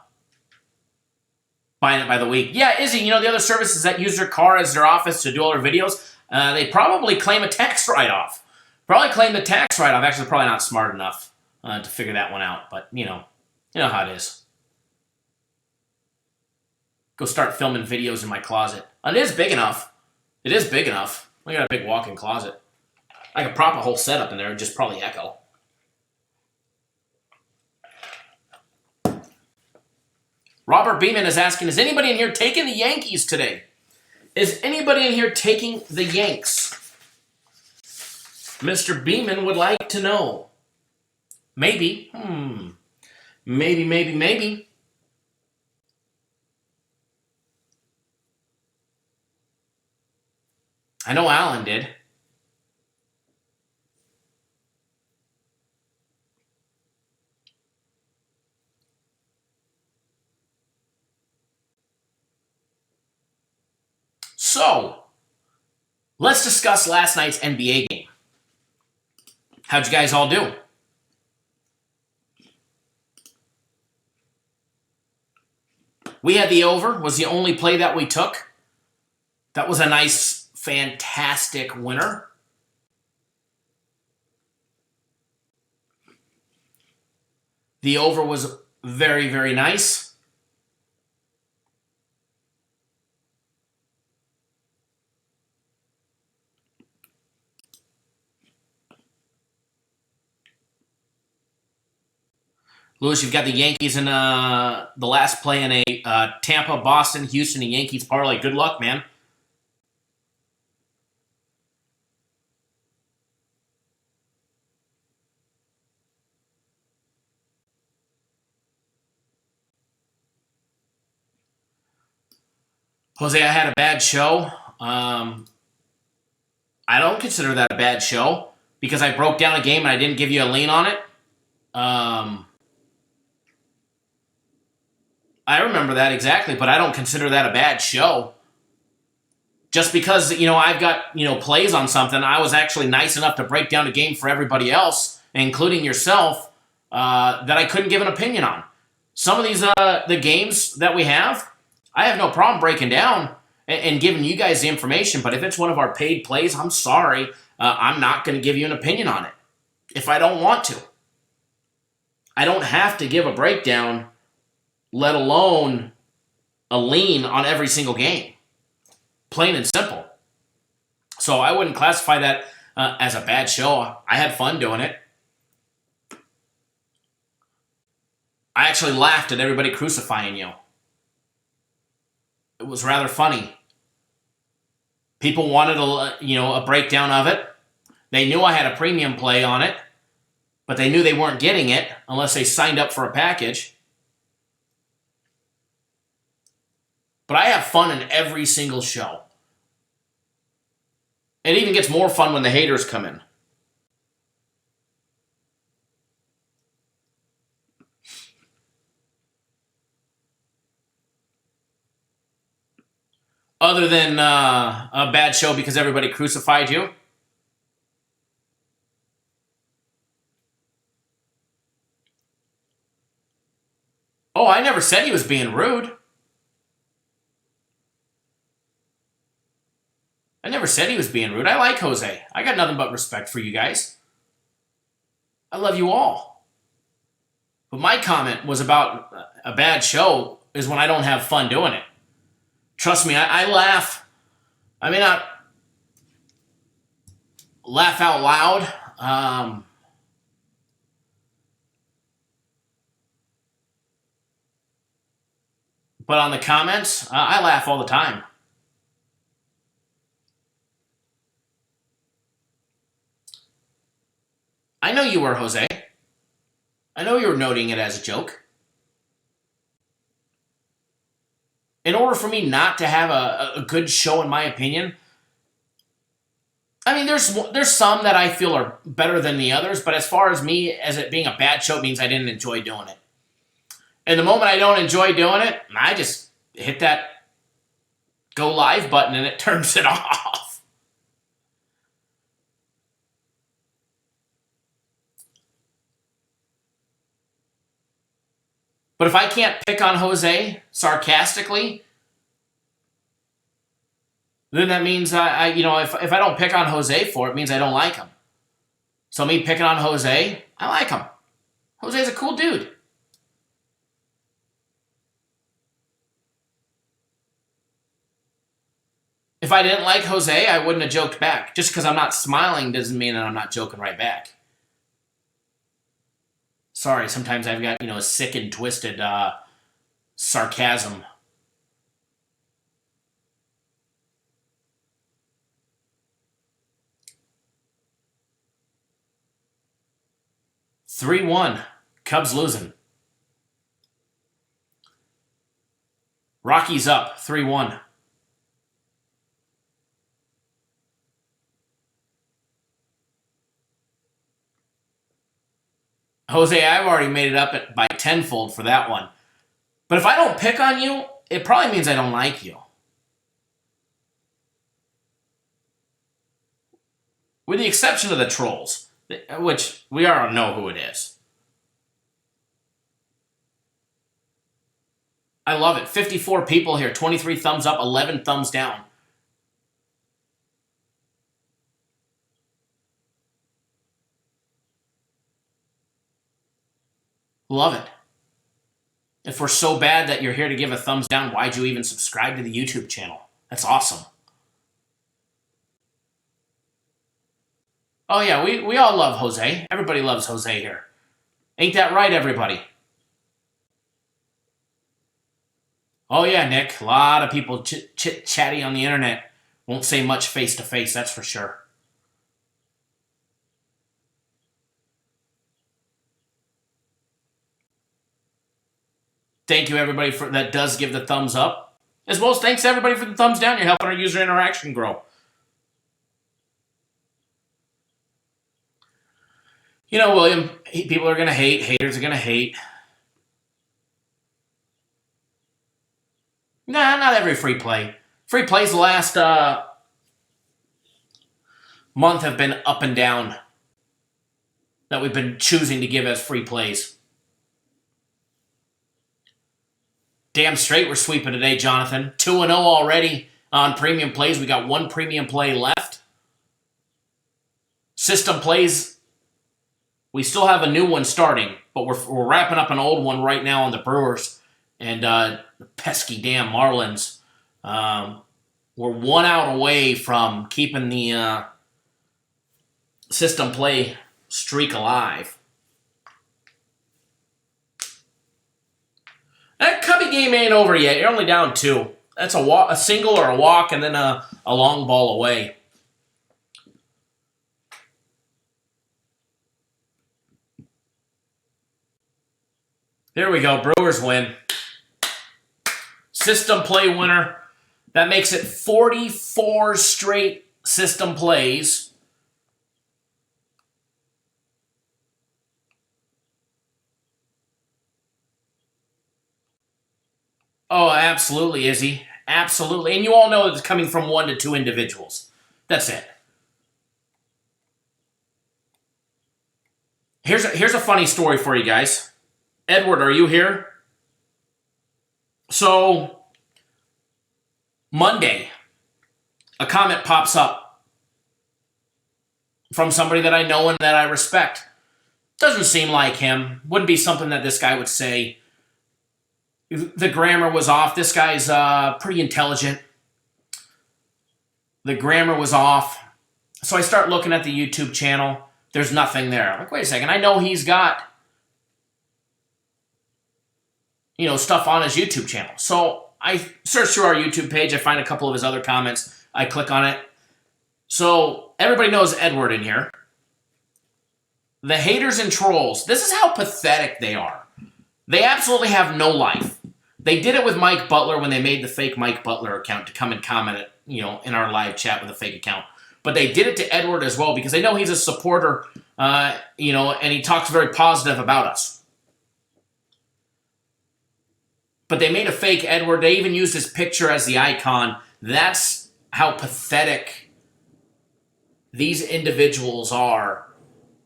it by the week. Yeah, Izzy, the other services that use their car as their office to do all their videos, they probably claim a tax write-off. Actually, probably not smart enough to figure that one out. But, you know how it is. Go start filming videos in my closet. And it is big enough. I got a big walk-in closet. I could prop a whole setup in there and just probably echo. Robert Beeman is asking, is anybody in here taking the Yankees today? Is anybody in here taking the Yanks? Mr. Beeman would like to know. Maybe. Maybe. I know Alan did. So, let's discuss last night's NBA game. How'd you guys all do? We had the over, was the only play that we took. That was a nice, fantastic winner. The over was very, very nice. Lewis, you've got the Yankees in the last play in a Tampa, Boston, Houston, and Yankees parlay. Good luck, man. Jose, I had a bad show. I don't consider that a bad show because I broke down a game and I didn't give you a lean on it. I remember that exactly, but I don't consider that a bad show. Just because, I've got, plays on something, I was actually nice enough to break down a game for everybody else, including yourself, that I couldn't give an opinion on. Some of these, the games that we have, I have no problem breaking down and giving you guys the information, but if it's one of our paid plays, I'm sorry, I'm not going to give you an opinion on it if I don't want to. I don't have to give a breakdown, let alone a lean on every single game. Plain and simple. So I wouldn't classify that as a bad show. I had fun doing it. I actually laughed at everybody crucifying you. It was rather funny. People wanted a breakdown of it. They knew I had a premium play on it, but they knew they weren't getting it unless they signed up for a package. But I have fun in every single show. It even gets more fun when the haters come in. Other than a bad show because everybody crucified you. Oh, I never said he was being rude. I never said he was being rude. I like Jose. I got nothing but respect for you guys. I love you all. But my comment was about a bad show is when I don't have fun doing it. Trust me, I laugh. I may not laugh out loud. But on the comments, I laugh all the time. I know you were, Jose. I know you were noting it as a joke. In order for me not to have a good show, in my opinion, I mean, there's some that I feel are better than the others, but as far as me, as it being a bad show, means I didn't enjoy doing it. And the moment I don't enjoy doing it, I just hit that go live button and it turns it off. But if I can't pick on Jose sarcastically, then that means if I don't pick on Jose for it, it means I don't like him. So me picking on Jose, I like him. Jose's a cool dude. If I didn't like Jose, I wouldn't have joked back. Just because I'm not smiling doesn't mean that I'm not joking right back. Sorry, sometimes I've got, a sick and twisted sarcasm. (3-1). Cubs losing. Rockies up 3-1. Jose, I've already made it up by tenfold for that one. But if I don't pick on you, it probably means I don't like you. With the exception of the trolls, which we already know who it is. I love it. 54 people here, 23 thumbs up, 11 thumbs down. Love it. If we're so bad that you're here to give a thumbs down, why'd you even subscribe to the YouTube channel? That's awesome. Oh yeah, we all love Jose. Everybody loves Jose here. Ain't that right, everybody? Oh, yeah, Nick. A lot of people chit-chatty on the internet. Won't say much face-to-face, that's for sure. Thank you, everybody, that does give the thumbs up. As well as thanks, everybody, for the thumbs down. You're helping our user interaction grow. You know, William, people are going to hate. Haters are going to hate. Nah, not every free play. Free plays the last month have been up and down that we've been choosing to give as free plays. Damn straight we're sweeping today, Jonathan. 2-0 already on premium plays. We got one premium play left. System plays, we still have a new one starting, but we're wrapping up an old one right now on the Brewers and the pesky damn Marlins. We're 1 out away from keeping the system play streak alive. That Cubby game ain't over yet. You're only down 2. That's a single or a walk and then a long ball away. There we go. Brewers win. System play winner. That makes it 44 straight system plays. Oh, absolutely, Izzy. Absolutely. And you all know it's coming from 1 to 2 individuals. That's it. Here's a funny story for you guys. Edward, are you here? So, Monday, a comment pops up from somebody that I know and that I respect. Doesn't seem like him. Wouldn't be something that this guy would say. The grammar was off. This guy's pretty intelligent. The grammar was off. So I start looking at the YouTube channel. There's nothing there. I'm like, wait a second. I know he's got, stuff on his YouTube channel. So I search through our YouTube page. I find a couple of his other comments. I click on it. So everybody knows Edward in here. The haters and trolls. This is how pathetic they are. They absolutely have no life. They did it with Mike Butler when they made the fake Mike Butler account to come and comment, in our live chat with a fake account. But they did it to Edward as well because they know he's a supporter, and he talks very positive about us. But they made a fake Edward. They even used his picture as the icon. That's how pathetic these individuals are.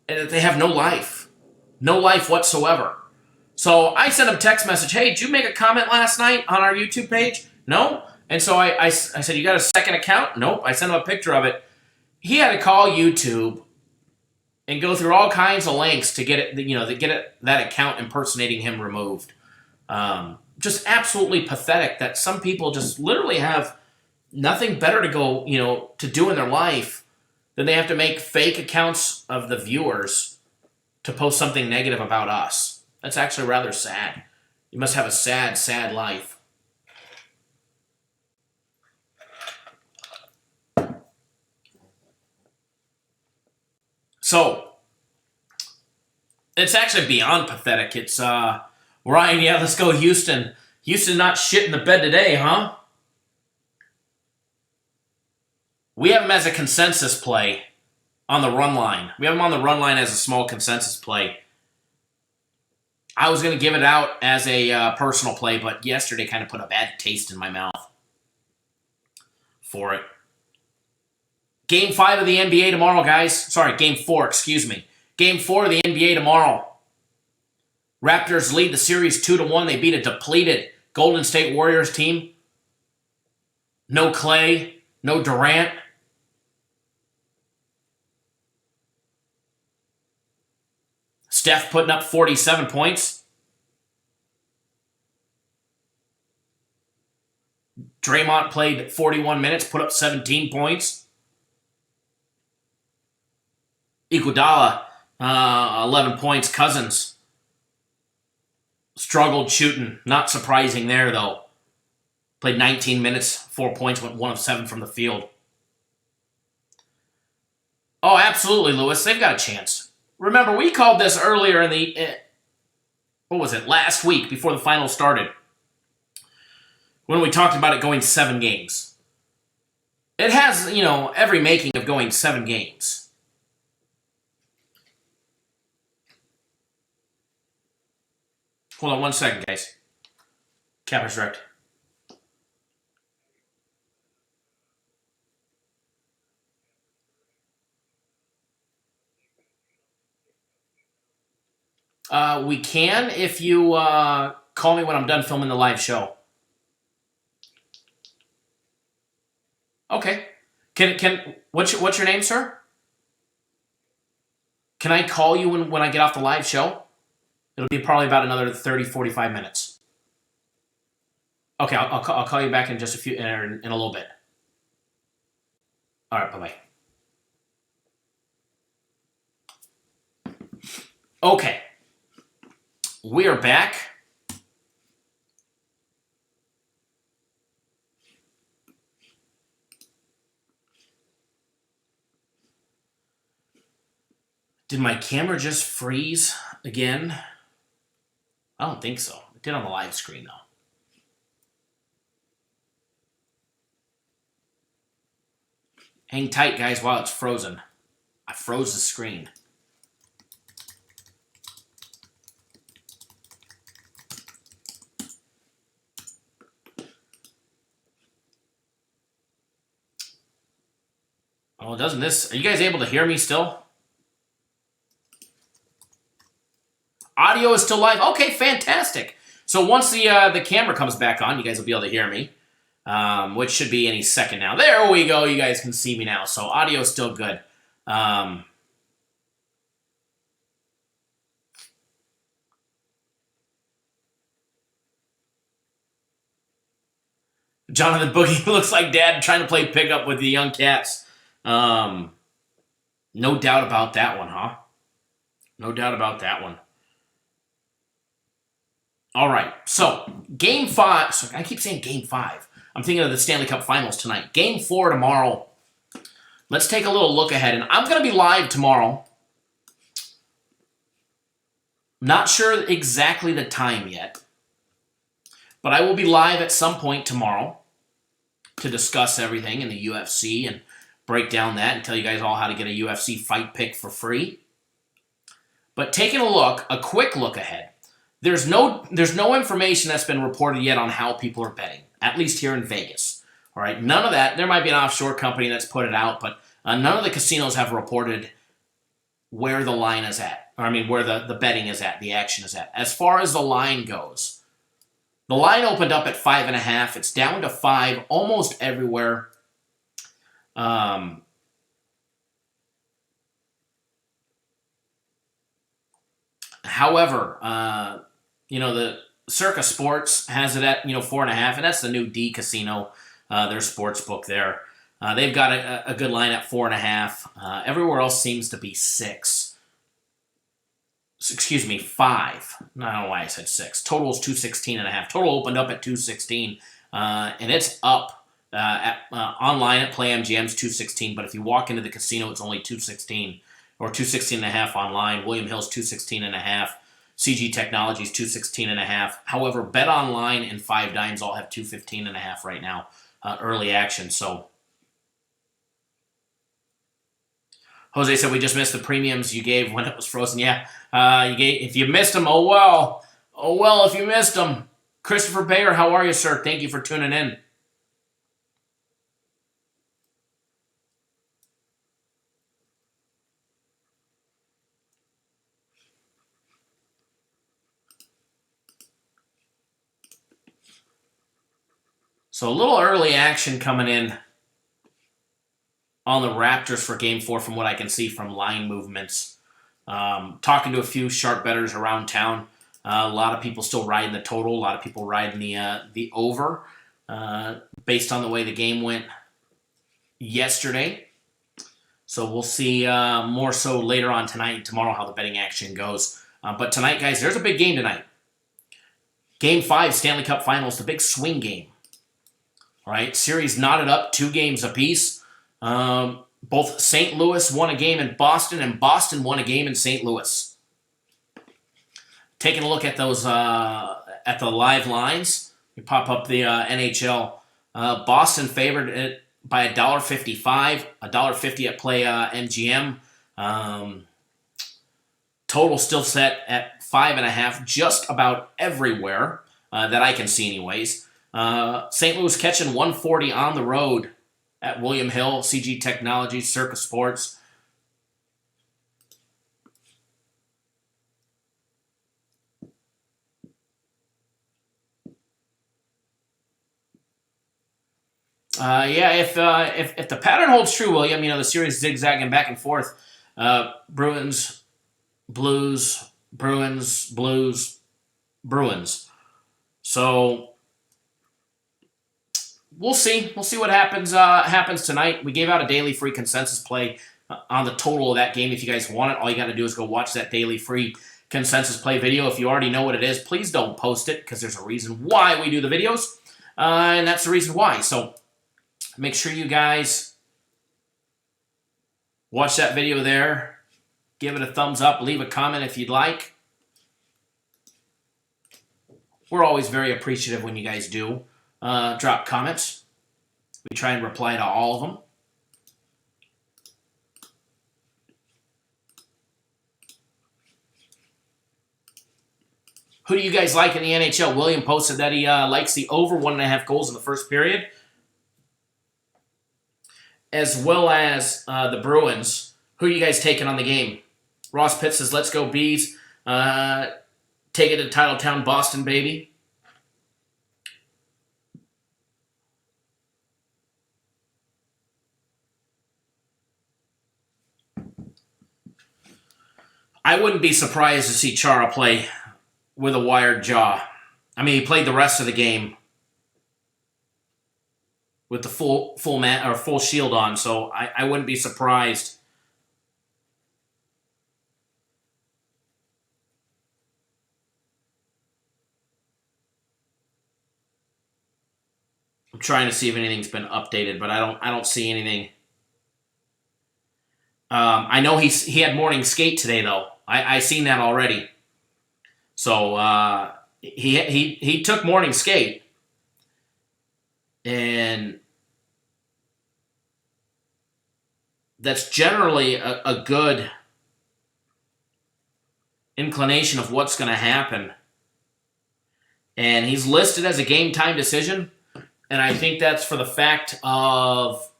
And they have no life. No life whatsoever. So I sent him a text message, hey, did you make a comment last night on our YouTube page? No? And so I said, you got a second account? Nope. I sent him a picture of it. He had to call YouTube and go through all kinds of lengths to get it, that account impersonating him removed. Just absolutely pathetic that some people just literally have nothing better to go, to do in their life than they have to make fake accounts of the viewers to post something negative about us. That's actually rather sad. You must have a sad, sad life. So, it's actually beyond pathetic. It's, Ryan, yeah, let's go Houston. Houston not shit in the bed today, huh? We have him as a consensus play on the run line. We have him on the run line as a small consensus play. I was going to give it out as a personal play, but yesterday kind of put a bad taste in my mouth for it. Game 5 of the NBA tomorrow, guys. Sorry, Game 4, excuse me. Game 4 of the NBA tomorrow. Raptors lead the series 2-1. They beat a depleted Golden State Warriors team. No Clay, no Durant. Steph putting up 47 points. Draymond played 41 minutes, put up 17 points. Iguodala, 11 points. Cousins struggled shooting. Not surprising there, though. Played 19 minutes, 4 points, went 1 of 7 from the field. Oh, absolutely, Lewis. They've got a chance. Remember, we called this earlier in the, what was it, last week before the finals started, when we talked about it going 7 games. It has, every making of going 7 games. Hold on 1 second, guys. Capper's direct. We can if you call me when I'm done filming the live show. Okay. What's your name, sir? Can I call you when I get off the live show? It'll be probably about another 30, 45 minutes. Okay, I'll call you back in just in a little bit. All right, bye-bye. Okay. We are back. Did my camera just freeze again? I don't think so. It did on the live screen, though. Hang tight, guys, while it's frozen. I froze the screen. Oh, doesn't this... Are you guys able to hear me still? Audio is still live. Okay, fantastic. So once the camera comes back on, you guys will be able to hear me, which should be any second now. There we go. You guys can see me now. So audio is still good. Jonathan Boogie looks like Dad trying to play pickup with the young cats. No doubt about that one, huh? No doubt about that one. All right, so Game 5. So I keep saying Game 5. I'm thinking of the Stanley Cup Finals tonight. Game 4 tomorrow. Let's take a little look ahead. And I'm going to be live tomorrow. Not sure exactly the time yet. But I will be live at some point tomorrow to discuss everything in the UFC and break down that and tell you guys all how to get a UFC fight pick for free. But taking a quick look ahead. There's no information that's been reported yet on how people are betting, at least here in Vegas. All right, none of that. There might be an offshore company that's put it out, but none of the casinos have reported where the line is at. Or I mean, where the betting is at, the action is at. As far as the line goes, the line opened up at 5.5. It's down to 5 almost everywhere. However, the Circa Sports has it at 4.5, and that's the new D Casino, their sports book there. They've got a good line at 4.5. Everywhere else seems to be 6. Excuse me, 5. I don't know why I said 6. Total is 216.5. Total opened up at 216, and it's up online at PlayMGM's 216. But if you walk into the casino, it's only 216 or 216.5 online. William Hill's 216.5. CG Technologies 216.5. However, Bet Online and 5 Dimes all have 215.5 right now, early action. So Jose said we just missed the premiums you gave when it was frozen. Yeah, if you missed them, oh well if you missed them. Christopher Bayer, how are you, sir? Thank you for tuning in. So a little early action coming in on the Raptors for Game 4 from what I can see from line movements. Talking to a few sharp bettors around town. A lot of people still riding the total. A lot of people riding the over based on the way the game went yesterday. So we'll see more so later on tonight and tomorrow how the betting action goes. But tonight, guys, there's a big game tonight. Game 5, Stanley Cup Finals, the big swing game. All right, series knotted up 2 games apiece. Both St. Louis won a game in Boston, and Boston won a game in St. Louis. Taking a look at those at the live lines, we pop up the NHL. Boston favored it by $1.55, $1.50 at play MGM. Total still set at 5.5, just about everywhere that I can see, anyways. St. Louis catching 140 on the road at William Hill, CG Technologies, Circus Sports. If the pattern holds true, William, the series zigzagging back and forth. Bruins, Blues, Bruins, Blues, Bruins. So we'll see. We'll see what happens tonight. We gave out a daily free consensus play on the total of that game. If you guys want it, all you got to do is go watch that daily free consensus play video. If you already know what it is, please don't post it because there's a reason why we do the videos, and that's the reason why. So make sure you guys watch that video there. Give it a thumbs up. Leave a comment if you'd like. We're always very appreciative when you guys do drop comments. We try and reply to all of them. Who do you guys like in the NHL? William posted that he likes the over 1.5 goals in the first period, as well as the Bruins. Who are you guys taking on the game? Ross Pitt says, let's go Bees. Take it to Titletown, Boston, baby. I wouldn't be surprised to see Chara play with a wired jaw. I mean, he played the rest of the game with the full shield on, so I wouldn't be surprised. I'm trying to see if anything's been updated, but I don't see anything. I know he had morning skate today though. I seen that already. So he took morning skate, and that's generally a good inclination of what's going to happen. And he's listed as a game time decision, and I think that's for the fact of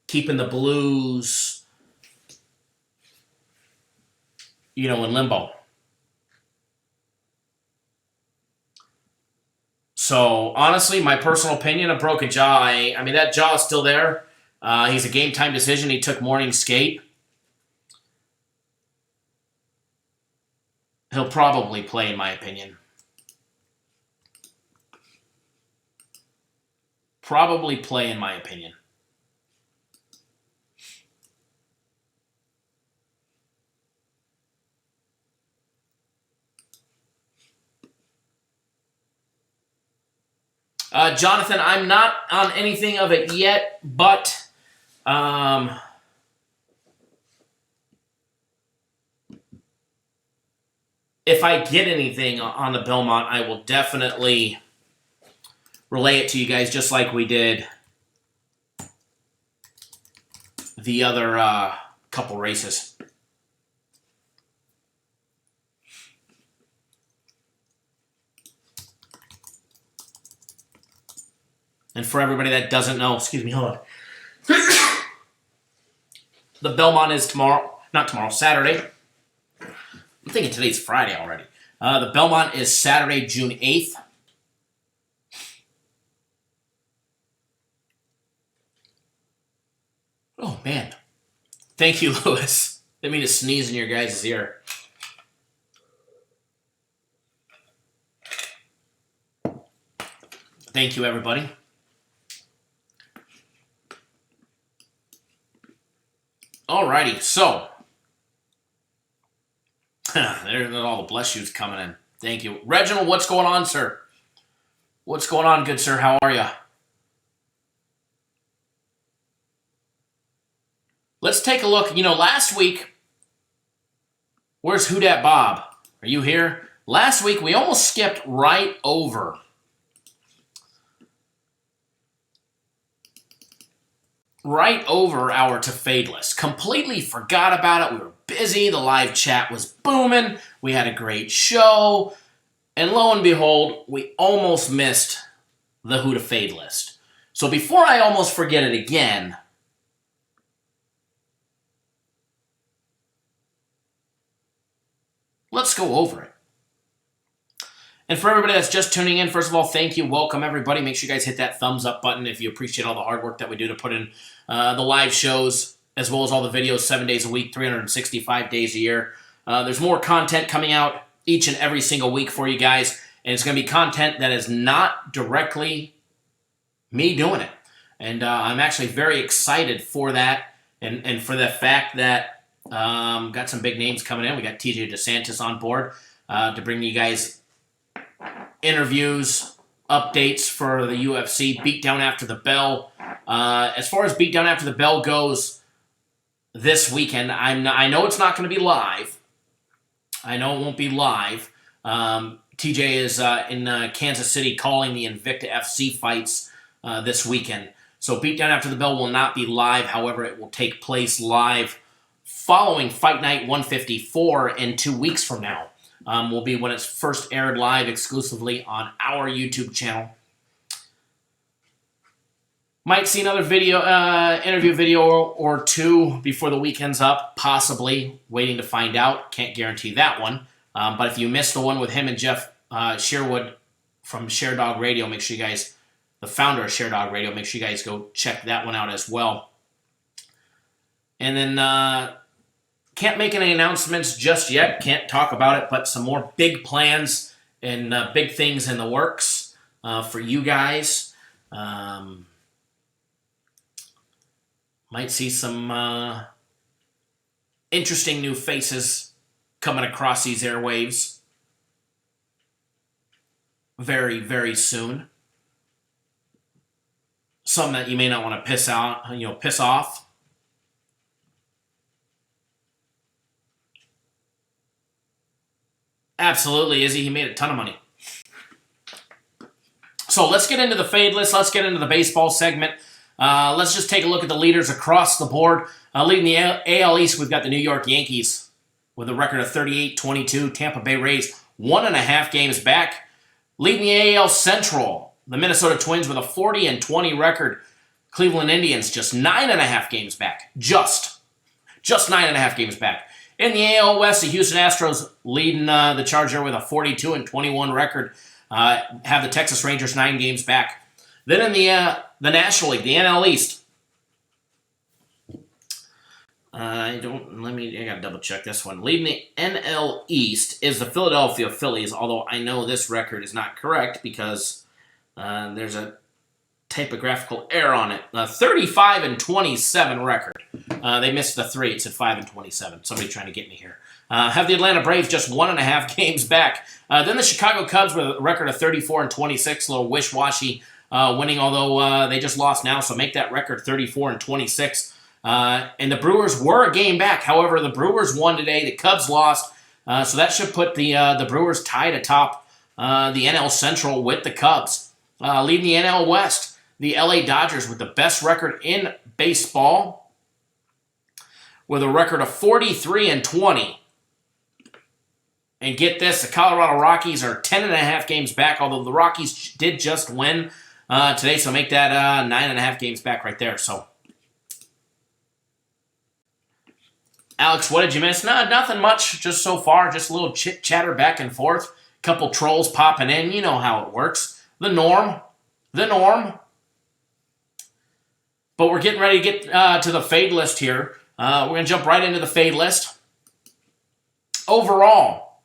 keeping the Blues, in limbo. So, honestly, my personal opinion, a broken jaw, I mean, that jaw is still there. He's a game time decision. He took morning skate. He'll probably play, in my opinion. Probably play, in my opinion. Jonathan, I'm not on anything of it yet, but if I get anything on the Belmont, I will definitely relay it to you guys, just like we did the other couple races. And for everybody that doesn't know, excuse me, hold on. The Belmont is Saturday. I'm thinking today's Friday already. The Belmont is Saturday, June 8th. Oh, man. Thank you, Lewis. Didn't mean to sneeze in your guys' ear. Thank you, everybody. Alrighty, so there's all the bless yous coming in. Thank you. Reginald, what's going on, sir? What's going on, good sir? How are you? let's take a look. Last week, where's Who Dat Bob? Are you here? Last week, we almost skipped right over our to fade list. Completely forgot about it. We were busy. The live chat was booming. We had a great show. And lo and behold, we almost missed the who to fade list. So before I almost forget it again, let's go over it. And for everybody that's just tuning in, first of all, thank you. Welcome, everybody. Make sure you guys hit that thumbs up button if you appreciate all the hard work that we do to put in the live shows, as well as all the videos 7 days a week, 365 days a year. There's more content coming out each and every single week for you guys, and it's going to be content that is not directly me doing it. And I'm actually very excited for that, and for the fact that got some big names coming in. We got TJ DeSantis on board to bring you guys interviews, updates for the UFC, Beatdown After the Bell. As far as Beatdown After the Bell goes this weekend, I know it's not going to be live. I know it won't be live. TJ is in Kansas City calling the Invicta FC fights this weekend. So Beatdown After the Bell will not be live. However, it will take place live following Fight Night 154 in 2 weeks from now. Will be when it's first aired live exclusively on our YouTube channel. Might see another video, interview video or two before the weekend's up, possibly. Waiting to find out. Can't guarantee that one. But if you missed the one with him and Jeff Sherwood from Sharedog Radio, make sure you guys, the founder of Sharedog Radio, make sure you guys go check that one out as well. And then can't make any announcements just yet. Can't talk about it, but some more big plans and big things in the works for you guys. Might see some interesting new faces coming across these airwaves very, very soon. Some that you may not want to piss off. Absolutely, Izzy. He made a ton of money. So let's get into the fade list. Let's get into the baseball segment. Let's just take a look at the leaders across the board. Leading the AL East, we've got the New York Yankees with a record of 38-22. Tampa Bay Rays, 1.5 games back. Leading the AL Central, the Minnesota Twins with a 40-20 record. Cleveland Indians, just 9.5 games back. Just 9.5 games back. In the AL West, the Houston Astros leading the charge there with a 42-21 record. Have the Texas Rangers 9 games back. Then in the National League, the NL East. I gotta double check this one. Leading the NL East is the Philadelphia Phillies, although I know this record is not correct because there's a typographical error on it. 35-27 record. They missed the 3. It said 5-27. Somebody trying to get me here. Have the Atlanta Braves just 1.5 games back. Then the Chicago Cubs with a record of 34-26. A little wish-washy winning, although they just lost now. So make that record 34-26. And the Brewers were a game back. However, the Brewers won today. The Cubs lost. So that should put the Brewers tied atop the NL Central with the Cubs. Leading the NL West, the LA Dodgers with the best record in baseball with a record of 43-20. And get this, the Colorado Rockies are 10.5 games back, although the Rockies did just win today, so make that 9.5 games back right there. So, Alex, what did you miss? Nothing much, just so far, just a little chit-chatter back and forth. Couple trolls popping in, you know how it works. The norm. But we're getting ready to get to the fade list here. We're going to jump right into the fade list. Overall,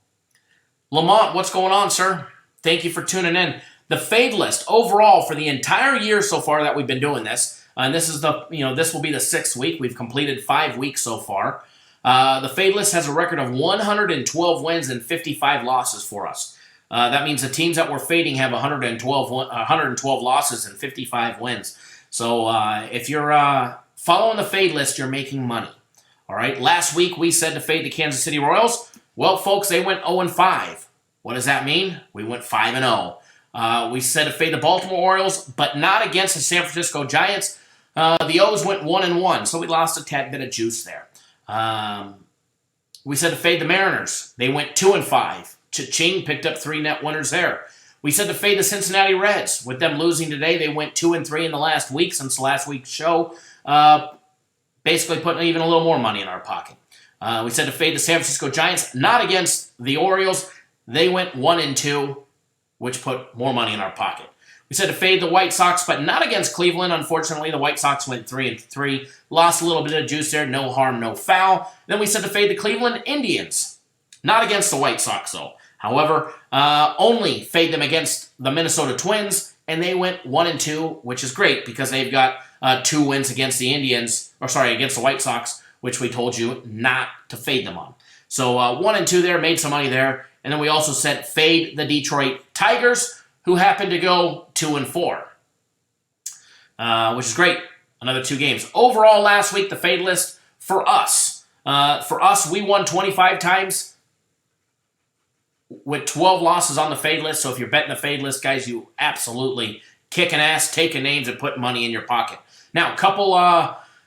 Lamont, what's going on, sir? Thank you for tuning in. The fade list overall for the entire year so far that we've been doing this, and this is this will be the 6th week. We've completed 5 weeks so far. The fade list has a record of 112 wins and 55 losses for us. That means the teams that we're fading have 112 losses and 55 wins. So if you're following the fade list, you're making money. All right, last week we said to fade the Kansas City Royals. Well, folks, they went 0-5. What does that mean? We went 5-0. We said to fade the Baltimore Orioles, but not against the San Francisco Giants. The O's went 1-1, so we lost a tad bit of juice there. We said to fade the Mariners. They went 2-5. Cha-ching, picked up 3 net winners there. We said to fade the Cincinnati Reds. With them losing today, they went 2-3 in the last week since last week's show. Basically putting even a little more money in our pocket. We said to fade the San Francisco Giants, not against the Orioles. They went 1-2, which put more money in our pocket. We said to fade the White Sox, but not against Cleveland. Unfortunately, the White Sox went 3-3. Lost a little bit of juice there. No harm, no foul. Then we said to fade the Cleveland Indians. Not against the White Sox, though. However, only fade them against the Minnesota Twins, and they went 1-2, which is great because they've got 2 wins against the against the White Sox, which we told you not to fade them on. So 1-2 there, made some money there. And then we also said fade the Detroit Tigers, who happened to go 2-4, which is great. Another 2 games. Overall, last week, the fade list for us, we won 25 times with 12 losses on the fade list. So if you're betting the fade list, guys, you absolutely kicking ass, taking names, and putting money in your pocket. Now, a couple,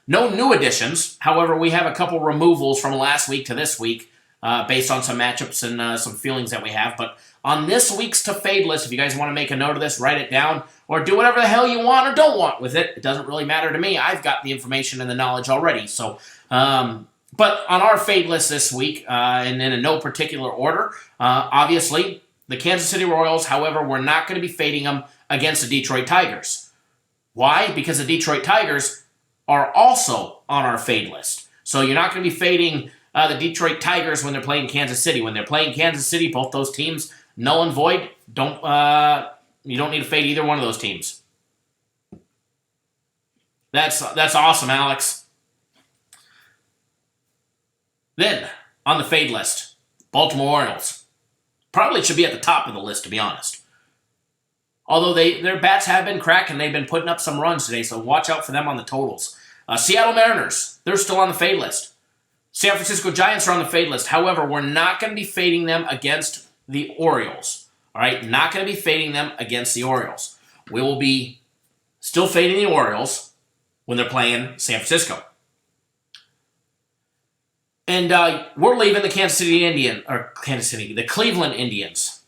no new additions. However, we have a couple removals from last week to this week based on some matchups and some feelings that we have. But on this week's to fade list, if you guys want to make a note of this, write it down, or do whatever the hell you want or don't want with it. It doesn't really matter to me. I've got the information and the knowledge already. So, but on our fade list this week, and in no particular order, obviously, the Kansas City Royals, however, we're not going to be fading them against the Detroit Tigers. Why? Because the Detroit Tigers are also on our fade list. So you're not going to be fading the Detroit Tigers when they're playing Kansas City. When they're playing Kansas City, both those teams, null and void. You don't need to fade either one of those teams. That's awesome, Alex. Then, on the fade list, Baltimore Orioles. Probably should be at the top of the list, to be honest. Although their bats have been cracking, they've been putting up some runs today, so watch out for them on the totals. Seattle Mariners, they're still on the fade list. San Francisco Giants are on the fade list. However, we're not going to be fading them against the Orioles. All right, not going to be fading them against the Orioles. We will be still fading the Orioles when they're playing San Francisco. And we're leaving the the Cleveland Indians.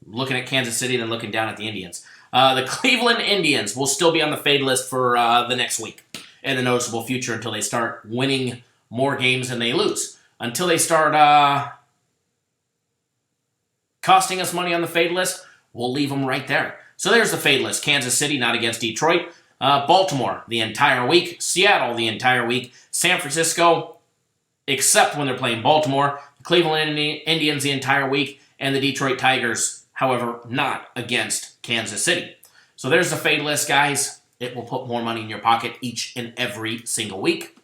Looking at Kansas City and then looking down at the Indians. The Cleveland Indians will still be on the fade list for the next week in the noticeable future until they start winning more games than they lose. Until they start costing us money on the fade list, we'll leave them right there. So there's the fade list. Kansas City, not against Detroit. Baltimore, the entire week. Seattle, the entire week. San Francisco, except when they're playing Baltimore. The Cleveland Indians, the entire week. And the Detroit Tigers, however, not against Kansas City. So there's the fade list, guys. It will put more money in your pocket each and every single week.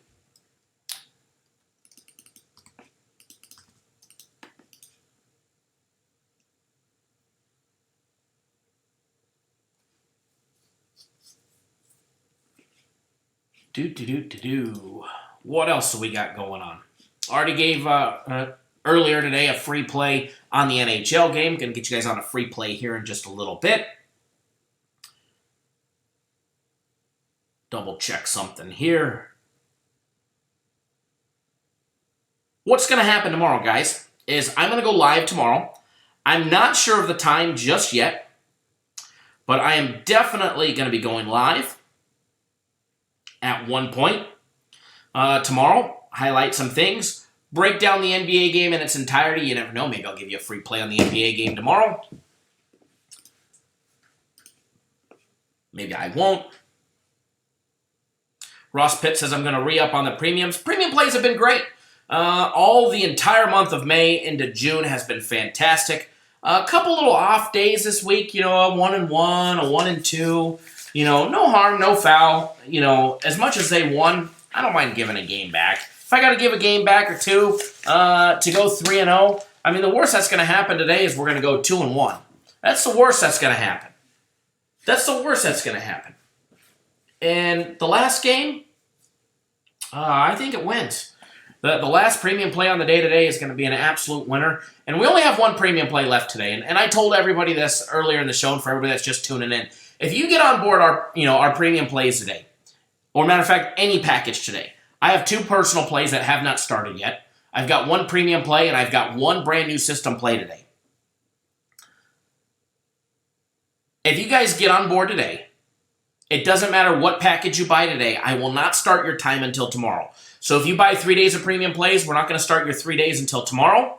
What else do we got going on? Already gave earlier today a free play on the NHL game. Going to get you guys on a free play here in just a little bit. Double check something here. What's going to happen tomorrow, guys, is I'm going to go live tomorrow. I'm not sure of the time just yet, but I am definitely going to be going live at one point tomorrow. Highlight some things. Break down the NBA game in its entirety. You never know. Maybe I'll give you a free play on the NBA game tomorrow. Maybe I won't. Ross Pitt says I'm going to re-up on the premiums. Premium plays have been great. All the entire month of May into June has been fantastic. A couple little off days this week. You know, a 1-1, a 1-2. You know, no harm, no foul. You know, as much as they won, I don't mind giving a game back. If I got to give a game back or two to go 3-0, I mean, the worst that's going to happen today is we're going to go 2-1. That's the worst that's going to happen. That's the worst that's going to happen. And the last game, I think it went. The last premium play on the day today is going to be an absolute winner. And we only have one premium play left today. And I told everybody this earlier in the show, and for everybody that's just tuning in, if you get on board our premium plays today, or matter of fact, any package today, I have 2 personal plays that have not started yet. I've got 1 premium play, and I've got 1 brand new system play today. If you guys get on board today, it doesn't matter what package you buy today, I will not start your time until tomorrow. So if you buy 3 days of premium plays, we're not going to start your 3 days until tomorrow.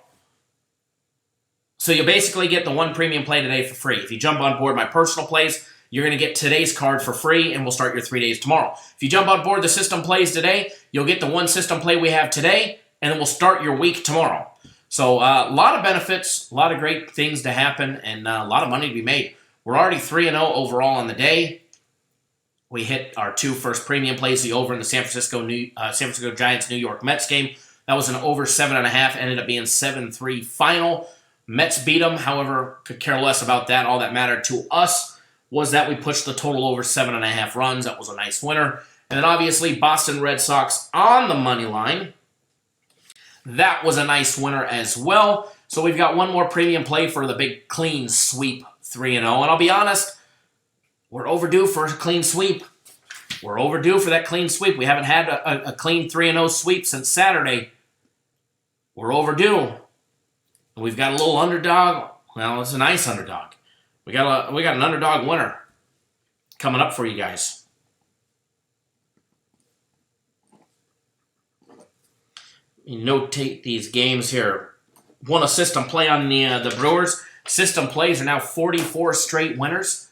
So you'll basically get the 1 premium play today for free. If you jump on board my personal plays, you're going to get today's card for free, and we'll start your 3 days tomorrow. If you jump on board the system plays today, you'll get the 1 system play we have today, and then we'll start your week tomorrow. So a lot of benefits, a lot of great things to happen, and a lot of money to be made. We're already 3-0 overall on the day. We hit our 2 first premium plays, the over in the San Francisco Giants New York Mets game. That was an over 7.5, ended up being 7-3 final. Mets beat them, however, could care less about that. All that mattered to us was that we pushed the total over 7.5 runs. That was a nice winner. And then obviously Boston Red Sox on the money line. That was a nice winner as well. So we've got 1 more premium play for the big clean sweep 3-0. And I'll be honest, we're overdue for a clean sweep. We're overdue for that clean sweep. We haven't had a clean 3-0 sweep since Saturday. We're overdue. We've got a little underdog. Well, it's a nice underdog. We got an underdog winner coming up for you guys. You notate these games here. Won a system play on the Brewers. System plays are now 44 straight winners.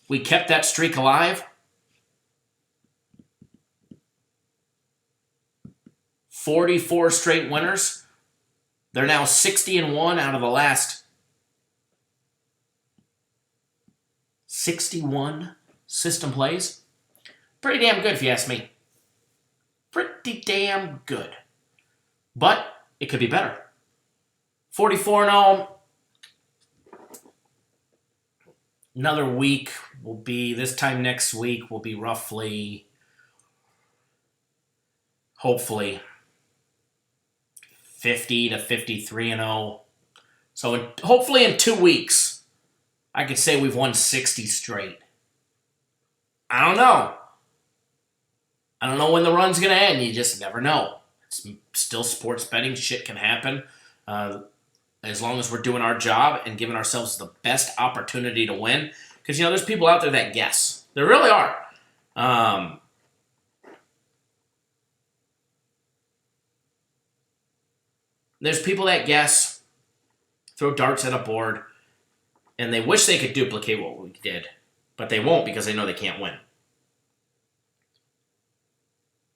We kept that streak alive. 44 straight winners. They're now 60-1 out of the last 61 system plays. Pretty damn good if you ask me. Pretty damn good. But it could be better. 44-0. Another week will be, this time next week will be roughly, hopefully, 50 to 53-0. So hopefully in 2 weeks, I could say we've won 60 straight. I don't know. I don't know when the run's going to end. You just never know. It's still sports betting. Shit can happen. As long as we're doing our job and giving ourselves the best opportunity to win. Because, there's people out there that guess. There really are. There's people that guess, throw darts at a board, and they wish they could duplicate what we did. But they won't because they know they can't win.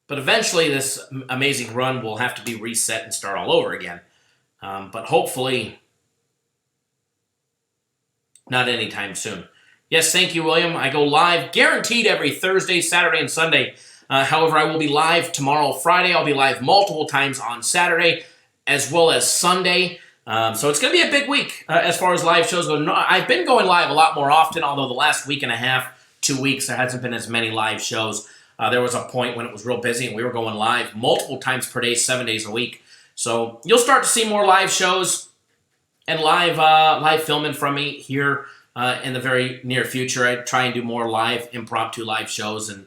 But eventually this amazing run will have to be reset and start all over again. But hopefully not anytime soon. Yes, thank you, William. I go live guaranteed every Thursday, Saturday, and Sunday. However, I will be live tomorrow, Friday. I'll be live multiple times on Saturday as well as Sunday. So it's going to be a big week as far as live shows go. No, I've been going live a lot more often, although the last week and a half, 2 weeks, there hasn't been as many live shows. There was a point when it was real busy and we were going live multiple times per day, 7 days a week. So you'll start to see more live shows and live filming from me here in the very near future. I try and do more impromptu live shows, and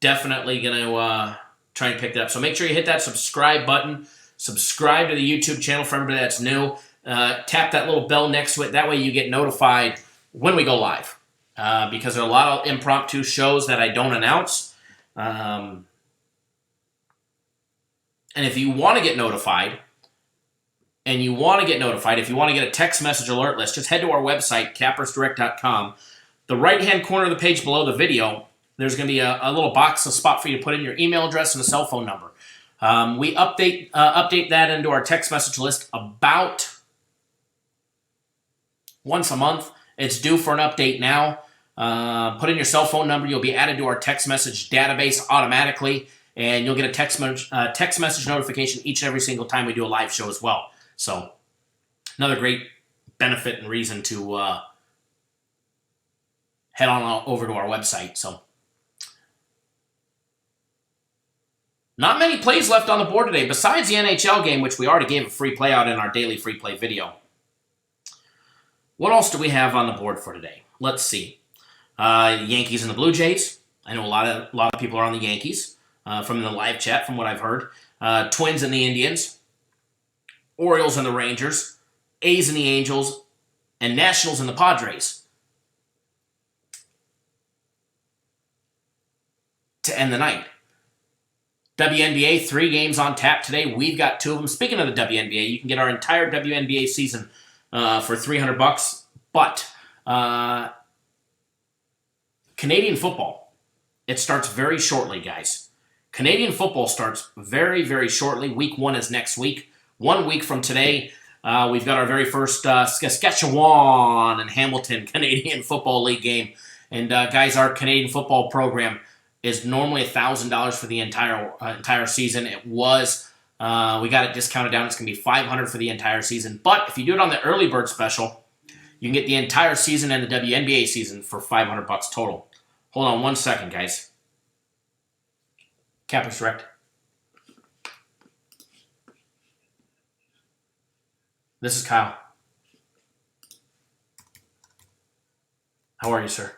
definitely going to try and pick that up. So make sure you hit that subscribe button. Subscribe to the YouTube channel for everybody that's new. Tap that little bell next to it. That way you get notified when we go live. Because there are a lot of impromptu shows that I don't announce. And if you want to get notified, if you want to get a text message alert list, just head to our website, cappersdirect.com. The right-hand corner of the page below the video, there's going to be a little box, a spot for you to put in your email address and a cell phone number. We update that into our text message list about once a month. It's due for an update now. Put in your cell phone number. You'll be added to our text message database automatically, and you'll get a text message notification each and every single time we do a live show as well. So another great benefit and reason to head on over to our website. So Not many plays left on the board today, besides the NHL game, which we already gave a free play out in our daily free play video. What else do we have on the board for today? Let's see. Yankees and the Blue Jays. I know a lot of people are on the Yankees from the live chat, from what I've heard. Twins and the Indians. Orioles and the Rangers. A's and the Angels. And Nationals and the Padres. To end the night. WNBA, 3 games on tap today. We've got 2 of them. Speaking of the WNBA, you can get our entire WNBA season for $300. But Canadian football, it starts very shortly, guys. Canadian football starts very, very shortly. Week 1 is next week. 1 week from today, we've got our very first Saskatchewan and Hamilton Canadian Football League game. And guys, our Canadian football program is normally $1,000 for the entire season. It was, we got it discounted down. It's going to be $500 for the entire season. But if you do it on the early bird special, you can get the entire season and the WNBA season for $500 total. Hold on 1 second, guys. Captain's direct. This is Kyle. How are you, sir?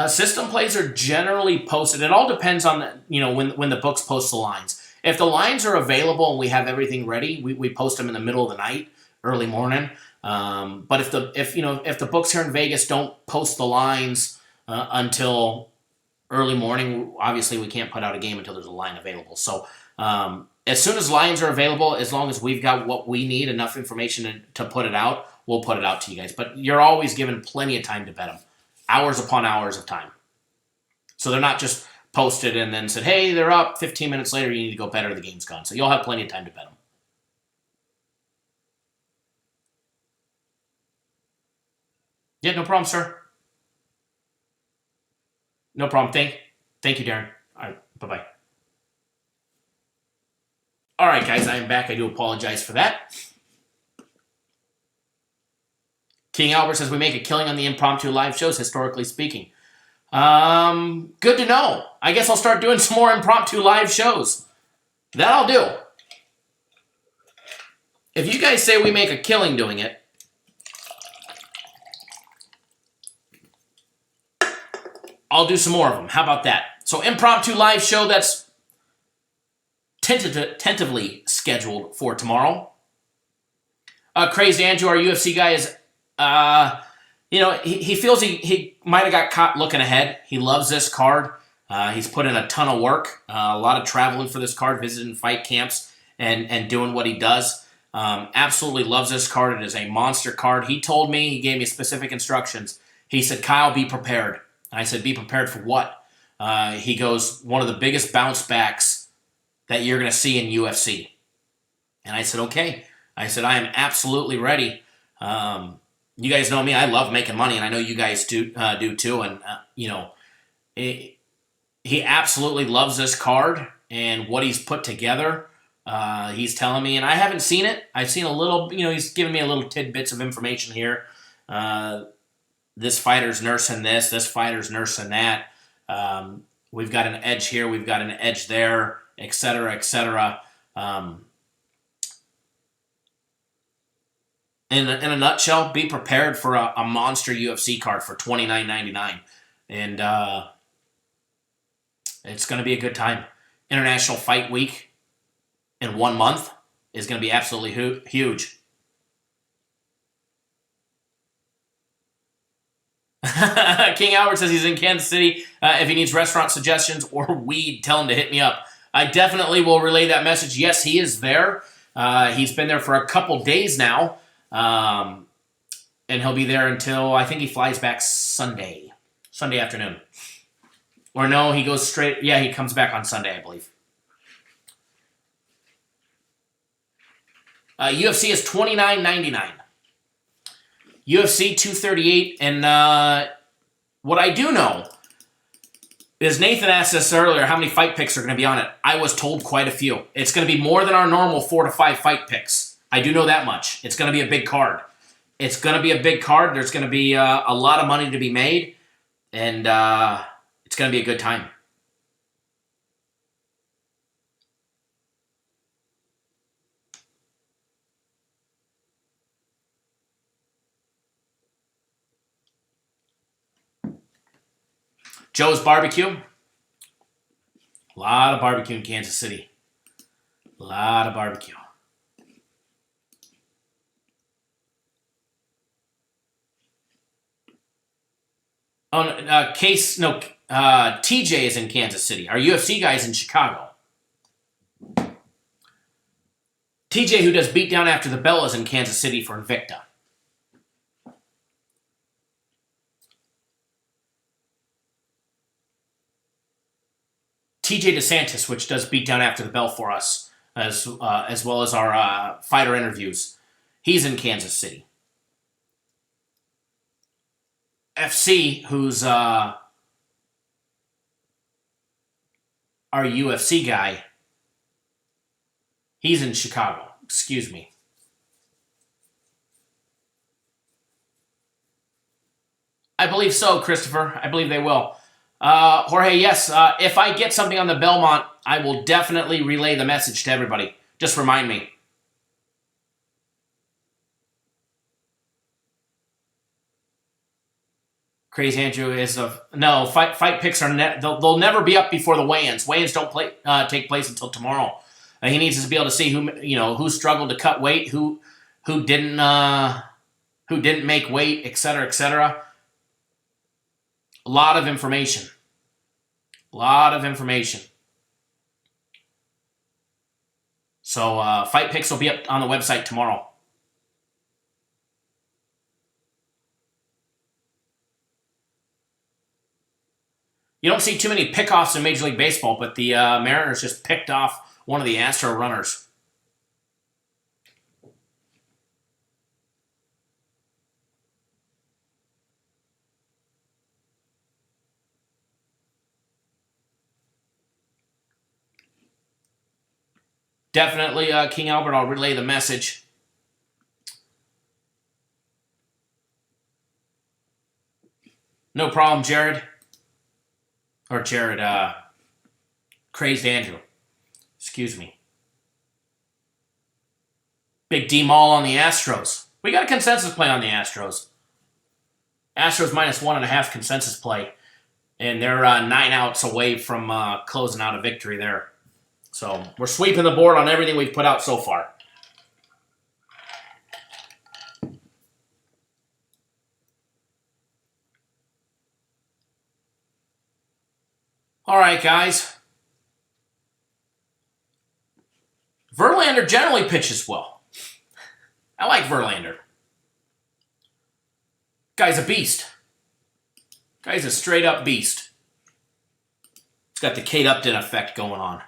System plays are generally posted. It all depends on when the books post the lines. If the lines are available and we have everything ready, we post them in the middle of the night, early morning. But if the books here in Vegas don't post the lines until early morning, obviously we can't put out a game until there's a line available. So as soon as lines are available, as long as we've got what we need, enough information to put it out, we'll put it out to you guys. But you're always given plenty of time to bet them. Hours upon hours of time. So they're not just posted and then said, hey, they're up. 15 minutes later, you need to go bet or the game's gone. So you'll have plenty of time to bet them. Yeah, no problem, sir. No problem. Thank you, Darren. All right, bye-bye. All right, guys, I am back. I do apologize for that. King Albert says we make a killing on the impromptu live shows, historically speaking. Good to know. I guess I'll start doing some more impromptu live shows. That I'll do. If you guys say we make a killing doing it, I'll do some more of them. How about that? So impromptu live show that's tentatively scheduled for tomorrow. Crazy Andrew, our UFC guy, is he feels he might have got caught looking ahead. He loves this card. He's put in a ton of work, a lot of traveling for this card, visiting fight camps and doing what he does. Absolutely loves this card. It is a monster card. He told me, he gave me specific instructions. He said, Kyle, be prepared. And I said, be prepared for what? He goes, one of the biggest bounce backs that you're going to see in UFC. And I said, okay. I said, I am absolutely ready. You guys know me. I love making money, and I know you guys do too. And, he absolutely loves this card and what he's put together. He's telling me, and I haven't seen it. I've seen a little, he's giving me a little tidbits of information here. This fighter's nursing this fighter's nursing that. We've got an edge here. We've got an edge there, et cetera, et cetera. In a nutshell, be prepared for a monster UFC card for $29.99. And it's going to be a good time. International Fight Week in 1 month is going to be absolutely huge. King Albert says he's in Kansas City. If he needs restaurant suggestions or weed, tell him to hit me up. I definitely will relay that message. Yes, he is there. He's been there for a couple days now. And he'll be there until, I think he flies back Sunday afternoon. Or no, he goes straight, yeah, he comes back on Sunday, I believe. UFC is $29.99. UFC 238, and what I do know Because Nathan asked us earlier how many fight picks are going to be on it. I was told quite a few. It's going to be more than our normal 4 to 5 fight picks. I do know that much. It's going to be a big card. It's going to be a big card. There's going to be a lot of money to be made. And it's going to be a good time. Joe's Barbecue. A lot of barbecue in Kansas City. A lot of barbecue. TJ is in Kansas City. Our UFC guy's in Chicago. TJ, who does Beatdown After the Bell, is in Kansas City for Invicta. TJ DeSantis, which does Beatdown After the Bell for us, as well as our fighter interviews. He's in Kansas City. FC, who's our UFC guy, he's in Chicago. Excuse me. I believe so, Christopher. I believe they will. Jorge, yes. If I get something on the Belmont, I will definitely relay the message to everybody. Just remind me. Crazy Andrew is no fight picks are they'll never be up before the weigh-ins. Weigh-ins don't take place until tomorrow. He needs to be able to see who struggled to cut weight, who didn't make weight, etc., etc. A lot of information. A lot of information. So fight picks will be up on the website tomorrow. You don't see too many pickoffs in Major League Baseball, but the Mariners just picked off one of the Astro runners. Definitely, King Albert, I'll relay the message. No problem, Jared. Or Jared, Crazed Andrew. Excuse me. Big D-Mall on the Astros. We got a consensus play on the Astros. Astros -1.5 consensus play. And they're 9 outs away from closing out a victory there. So we're sweeping the board on everything we've put out so far. All right, guys. Verlander generally pitches well. I like Verlander. Guy's a beast. Guy's a straight-up beast. It's got the Kate Upton effect going on.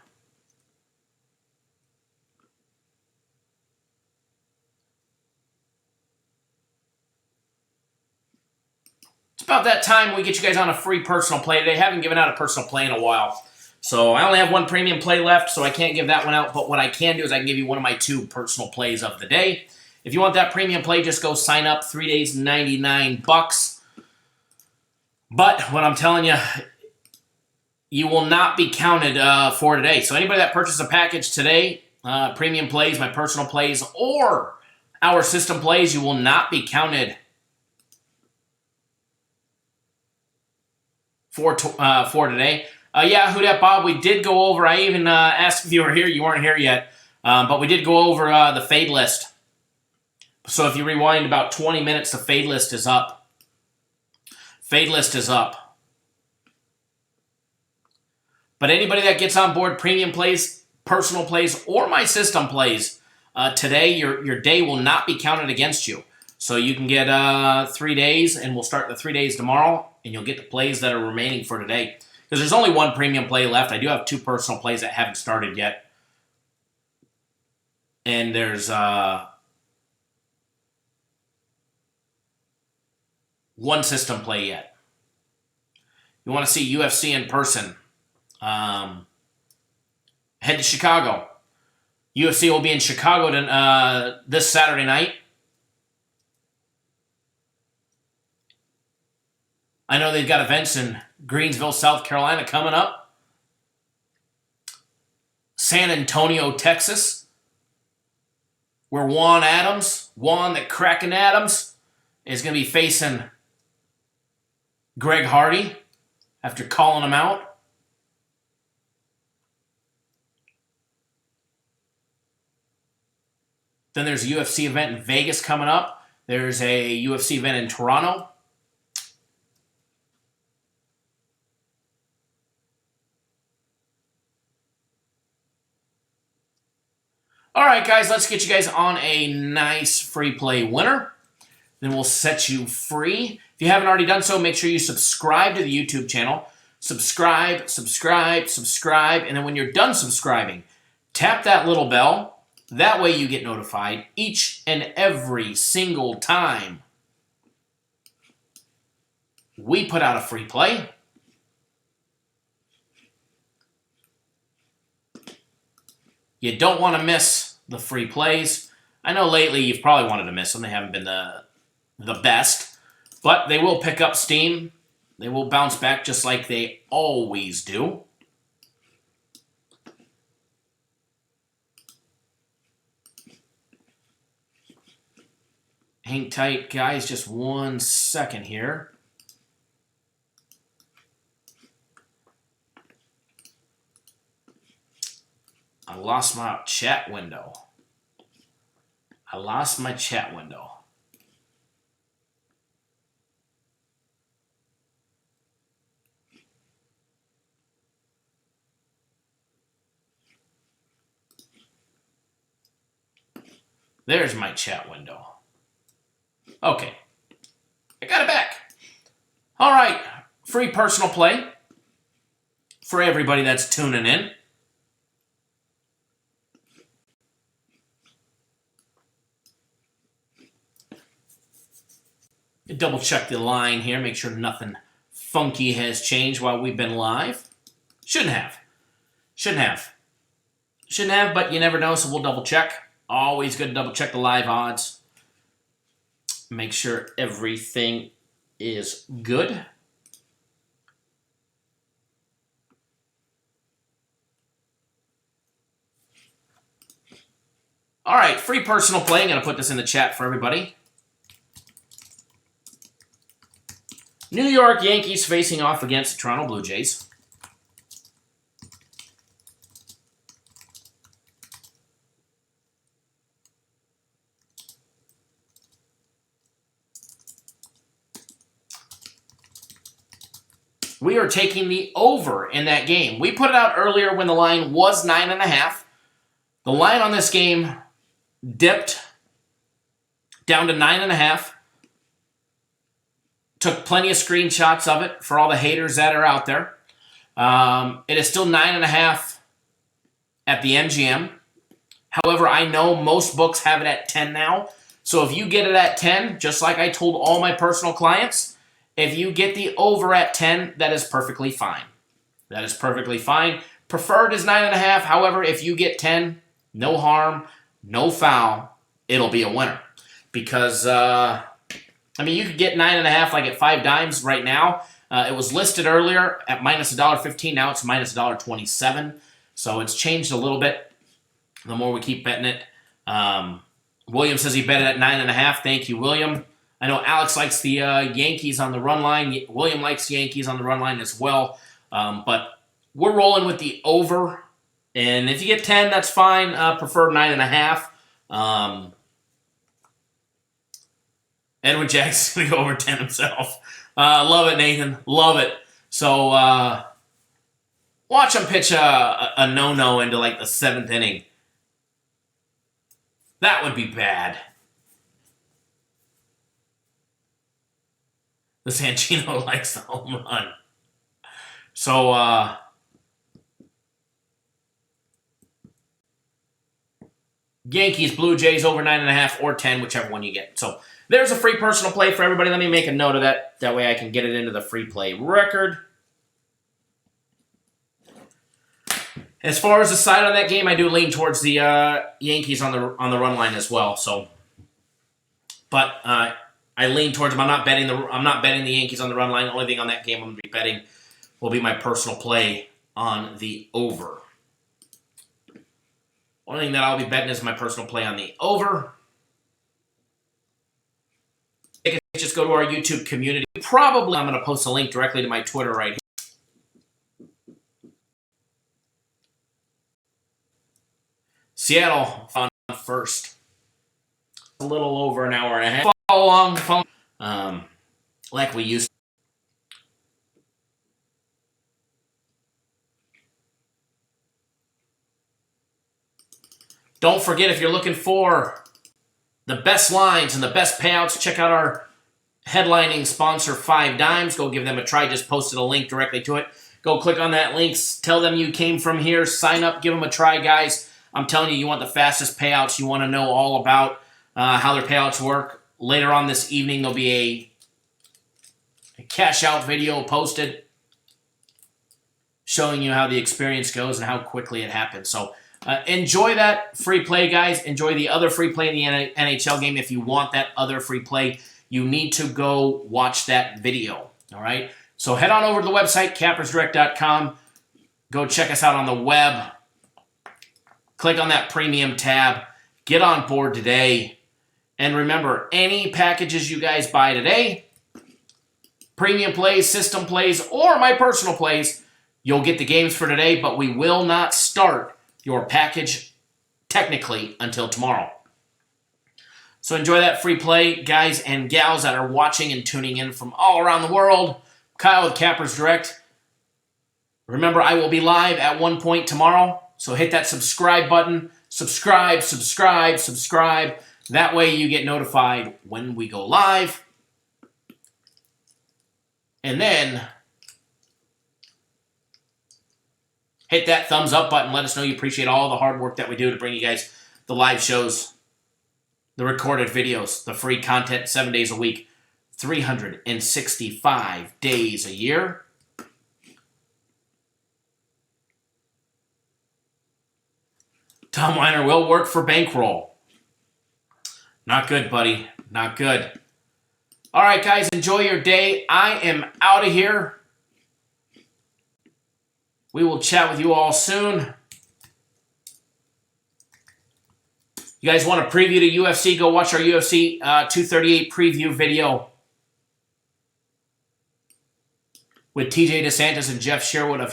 About that time we get you guys on a free personal play today. Haven't given out a personal play in a while. So I only have one premium play left, so I can't give that one out. But what I can do is I can give you one of my 2 personal plays of the day. If you want that premium play, just go sign up. 3 days, $99. But what I'm telling you, you will not be counted for today. So anybody that purchases a package today, premium plays, my personal plays, or our system plays, you will not be counted for today. Yeah, who dat, Bob? We did go over. I even asked if you were here. You weren't here yet. But we did go over the fade list. So if you rewind about 20 minutes, the fade list is up. Fade list is up. But anybody that gets on board premium plays, personal plays, or my system plays, today your day will not be counted against you. So you can get 3 days, and we'll start the 3 days tomorrow, and you'll get the plays that are remaining for today. Because there's only one premium play left. I do have 2 personal plays that haven't started yet. And there's one system play yet. You want to see UFC in person, head to Chicago. UFC will be in Chicago this Saturday night. I know they've got events in Greensville, South Carolina coming up. San Antonio, Texas, where Juan the Kraken Adams, is going to be facing Greg Hardy after calling him out. Then there's a UFC event in Vegas coming up. There's a UFC event in Toronto. All right, guys, let's get you guys on a nice free play winner. Then we'll set you free. If you haven't already done so, make sure you subscribe to the YouTube channel. Subscribe, and then when you're done subscribing, tap that little bell. That way you get notified each and every single time we put out a free play. You don't want to miss the free plays. I know lately you've probably wanted to miss them. They haven't been the best, but they will pick up steam. They will bounce back just like they always do. Hang tight, guys, just 1 second here. I lost my chat window. There's my chat window. Okay. I got it back. All right. Free personal play for everybody that's tuning in. Double check the line here. Make sure nothing funky has changed while we've been live. Shouldn't have, but you never know, so we'll double check. Always good to double check the live odds. Make sure everything is good. All right, free personal play. I'm going to put this in the chat for everybody. New York Yankees facing off against the Toronto Blue Jays. We are taking the over in that game. We put it out earlier when the line was 9.5. The line on this game dipped down to 9.5. Took plenty of screenshots of it for all the haters that are out there. It is still 9.5 at the MGM. However, I know most books have it at 10 now. So if you get it at 10, just like I told all my personal clients, if you get the over at 10, that is perfectly fine. That is perfectly fine. Preferred is 9.5. However, if you get 10, no harm, no foul, it'll be a winner. Because, I mean, you could get 9.5 like at 5 dimes right now. It was listed earlier at minus $1.15. Now it's minus $1.27. So it's changed a little bit the more we keep betting it. William says he bet it at 9.5. Thank you, William. I know Alex likes the Yankees on the run line. William likes Yankees on the run line as well. But we're rolling with the over. And if you get 10, that's fine. Prefer 9.5. Edwin Jackson's going to go over 10 himself. Love it, Nathan. Love it. So watch him pitch a no-no into like the 7th inning. That would be bad. The Sanchino likes the home run. So, Yankees, Blue Jays over 9.5 or 10, whichever one you get. So, there's a free personal play for everybody. Let me make a note of that. That way I can get it into the free play record. As far as the side on that game, I do lean towards the Yankees on the run line as well. So, but I lean towards them. I'm not betting the Yankees on the run line. The only thing on that game I'm going to be betting will be my personal play on the over. Only thing that I'll be betting is my personal play on the over. Just go to our YouTube community. Probably I'm going to post a link directly to my Twitter right here. Seattle on first. A little over an hour and a half. Follow along, like we used to. Don't forget, if you're looking for the best lines and the best payouts, check out our headlining sponsor, 5 Dimes. Go give them a try. Just posted a link directly to it. Go click on that link. Tell them you came from here. Sign up. Give them a try, guys. I'm telling you, you want the fastest payouts. You want to know all about how their payouts work. Later on this evening, there'll be a cash-out video posted showing you how the experience goes and how quickly it happens. So enjoy that free play, guys. Enjoy the other free play in the NHL game. If you want that other free play, you need to go watch that video, all right? So head on over to the website, cappersdirect.com. Go check us out on the web. Click on that premium tab. Get on board today. And remember, any packages you guys buy today, premium plays, system plays, or my personal plays, you'll get the games for today, but we will not start your package technically until tomorrow. So enjoy that free play, guys and gals that are watching and tuning in from all around the world. Kyle with Cappers Direct. Remember, I will be live at one point tomorrow, so hit that subscribe button. Subscribe. That way you get notified when we go live. And then hit that thumbs up button. Let us know you appreciate all the hard work that we do to bring you guys the live shows, the recorded videos, the free content 7 days a week, 365 days a year. Tom Weiner will work for bankroll. Not good, buddy. Not good. All right, guys, enjoy your day. I am out of here. We will chat with you all soon. You guys want a preview to UFC? Go watch our UFC 238 preview video with TJ DeSantis and Jeff Sherwood, of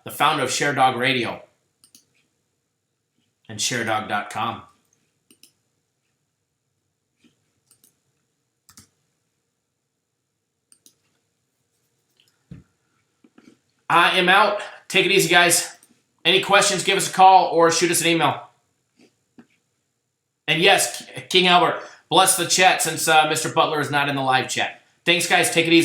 the founder of ShareDog Radio and ShareDog.com. I am out. Take it easy, guys. Any questions, give us a call or shoot us an email. And yes, King Albert, bless the chat since Mr. Butler is not in the live chat. Thanks, guys. Take it easy.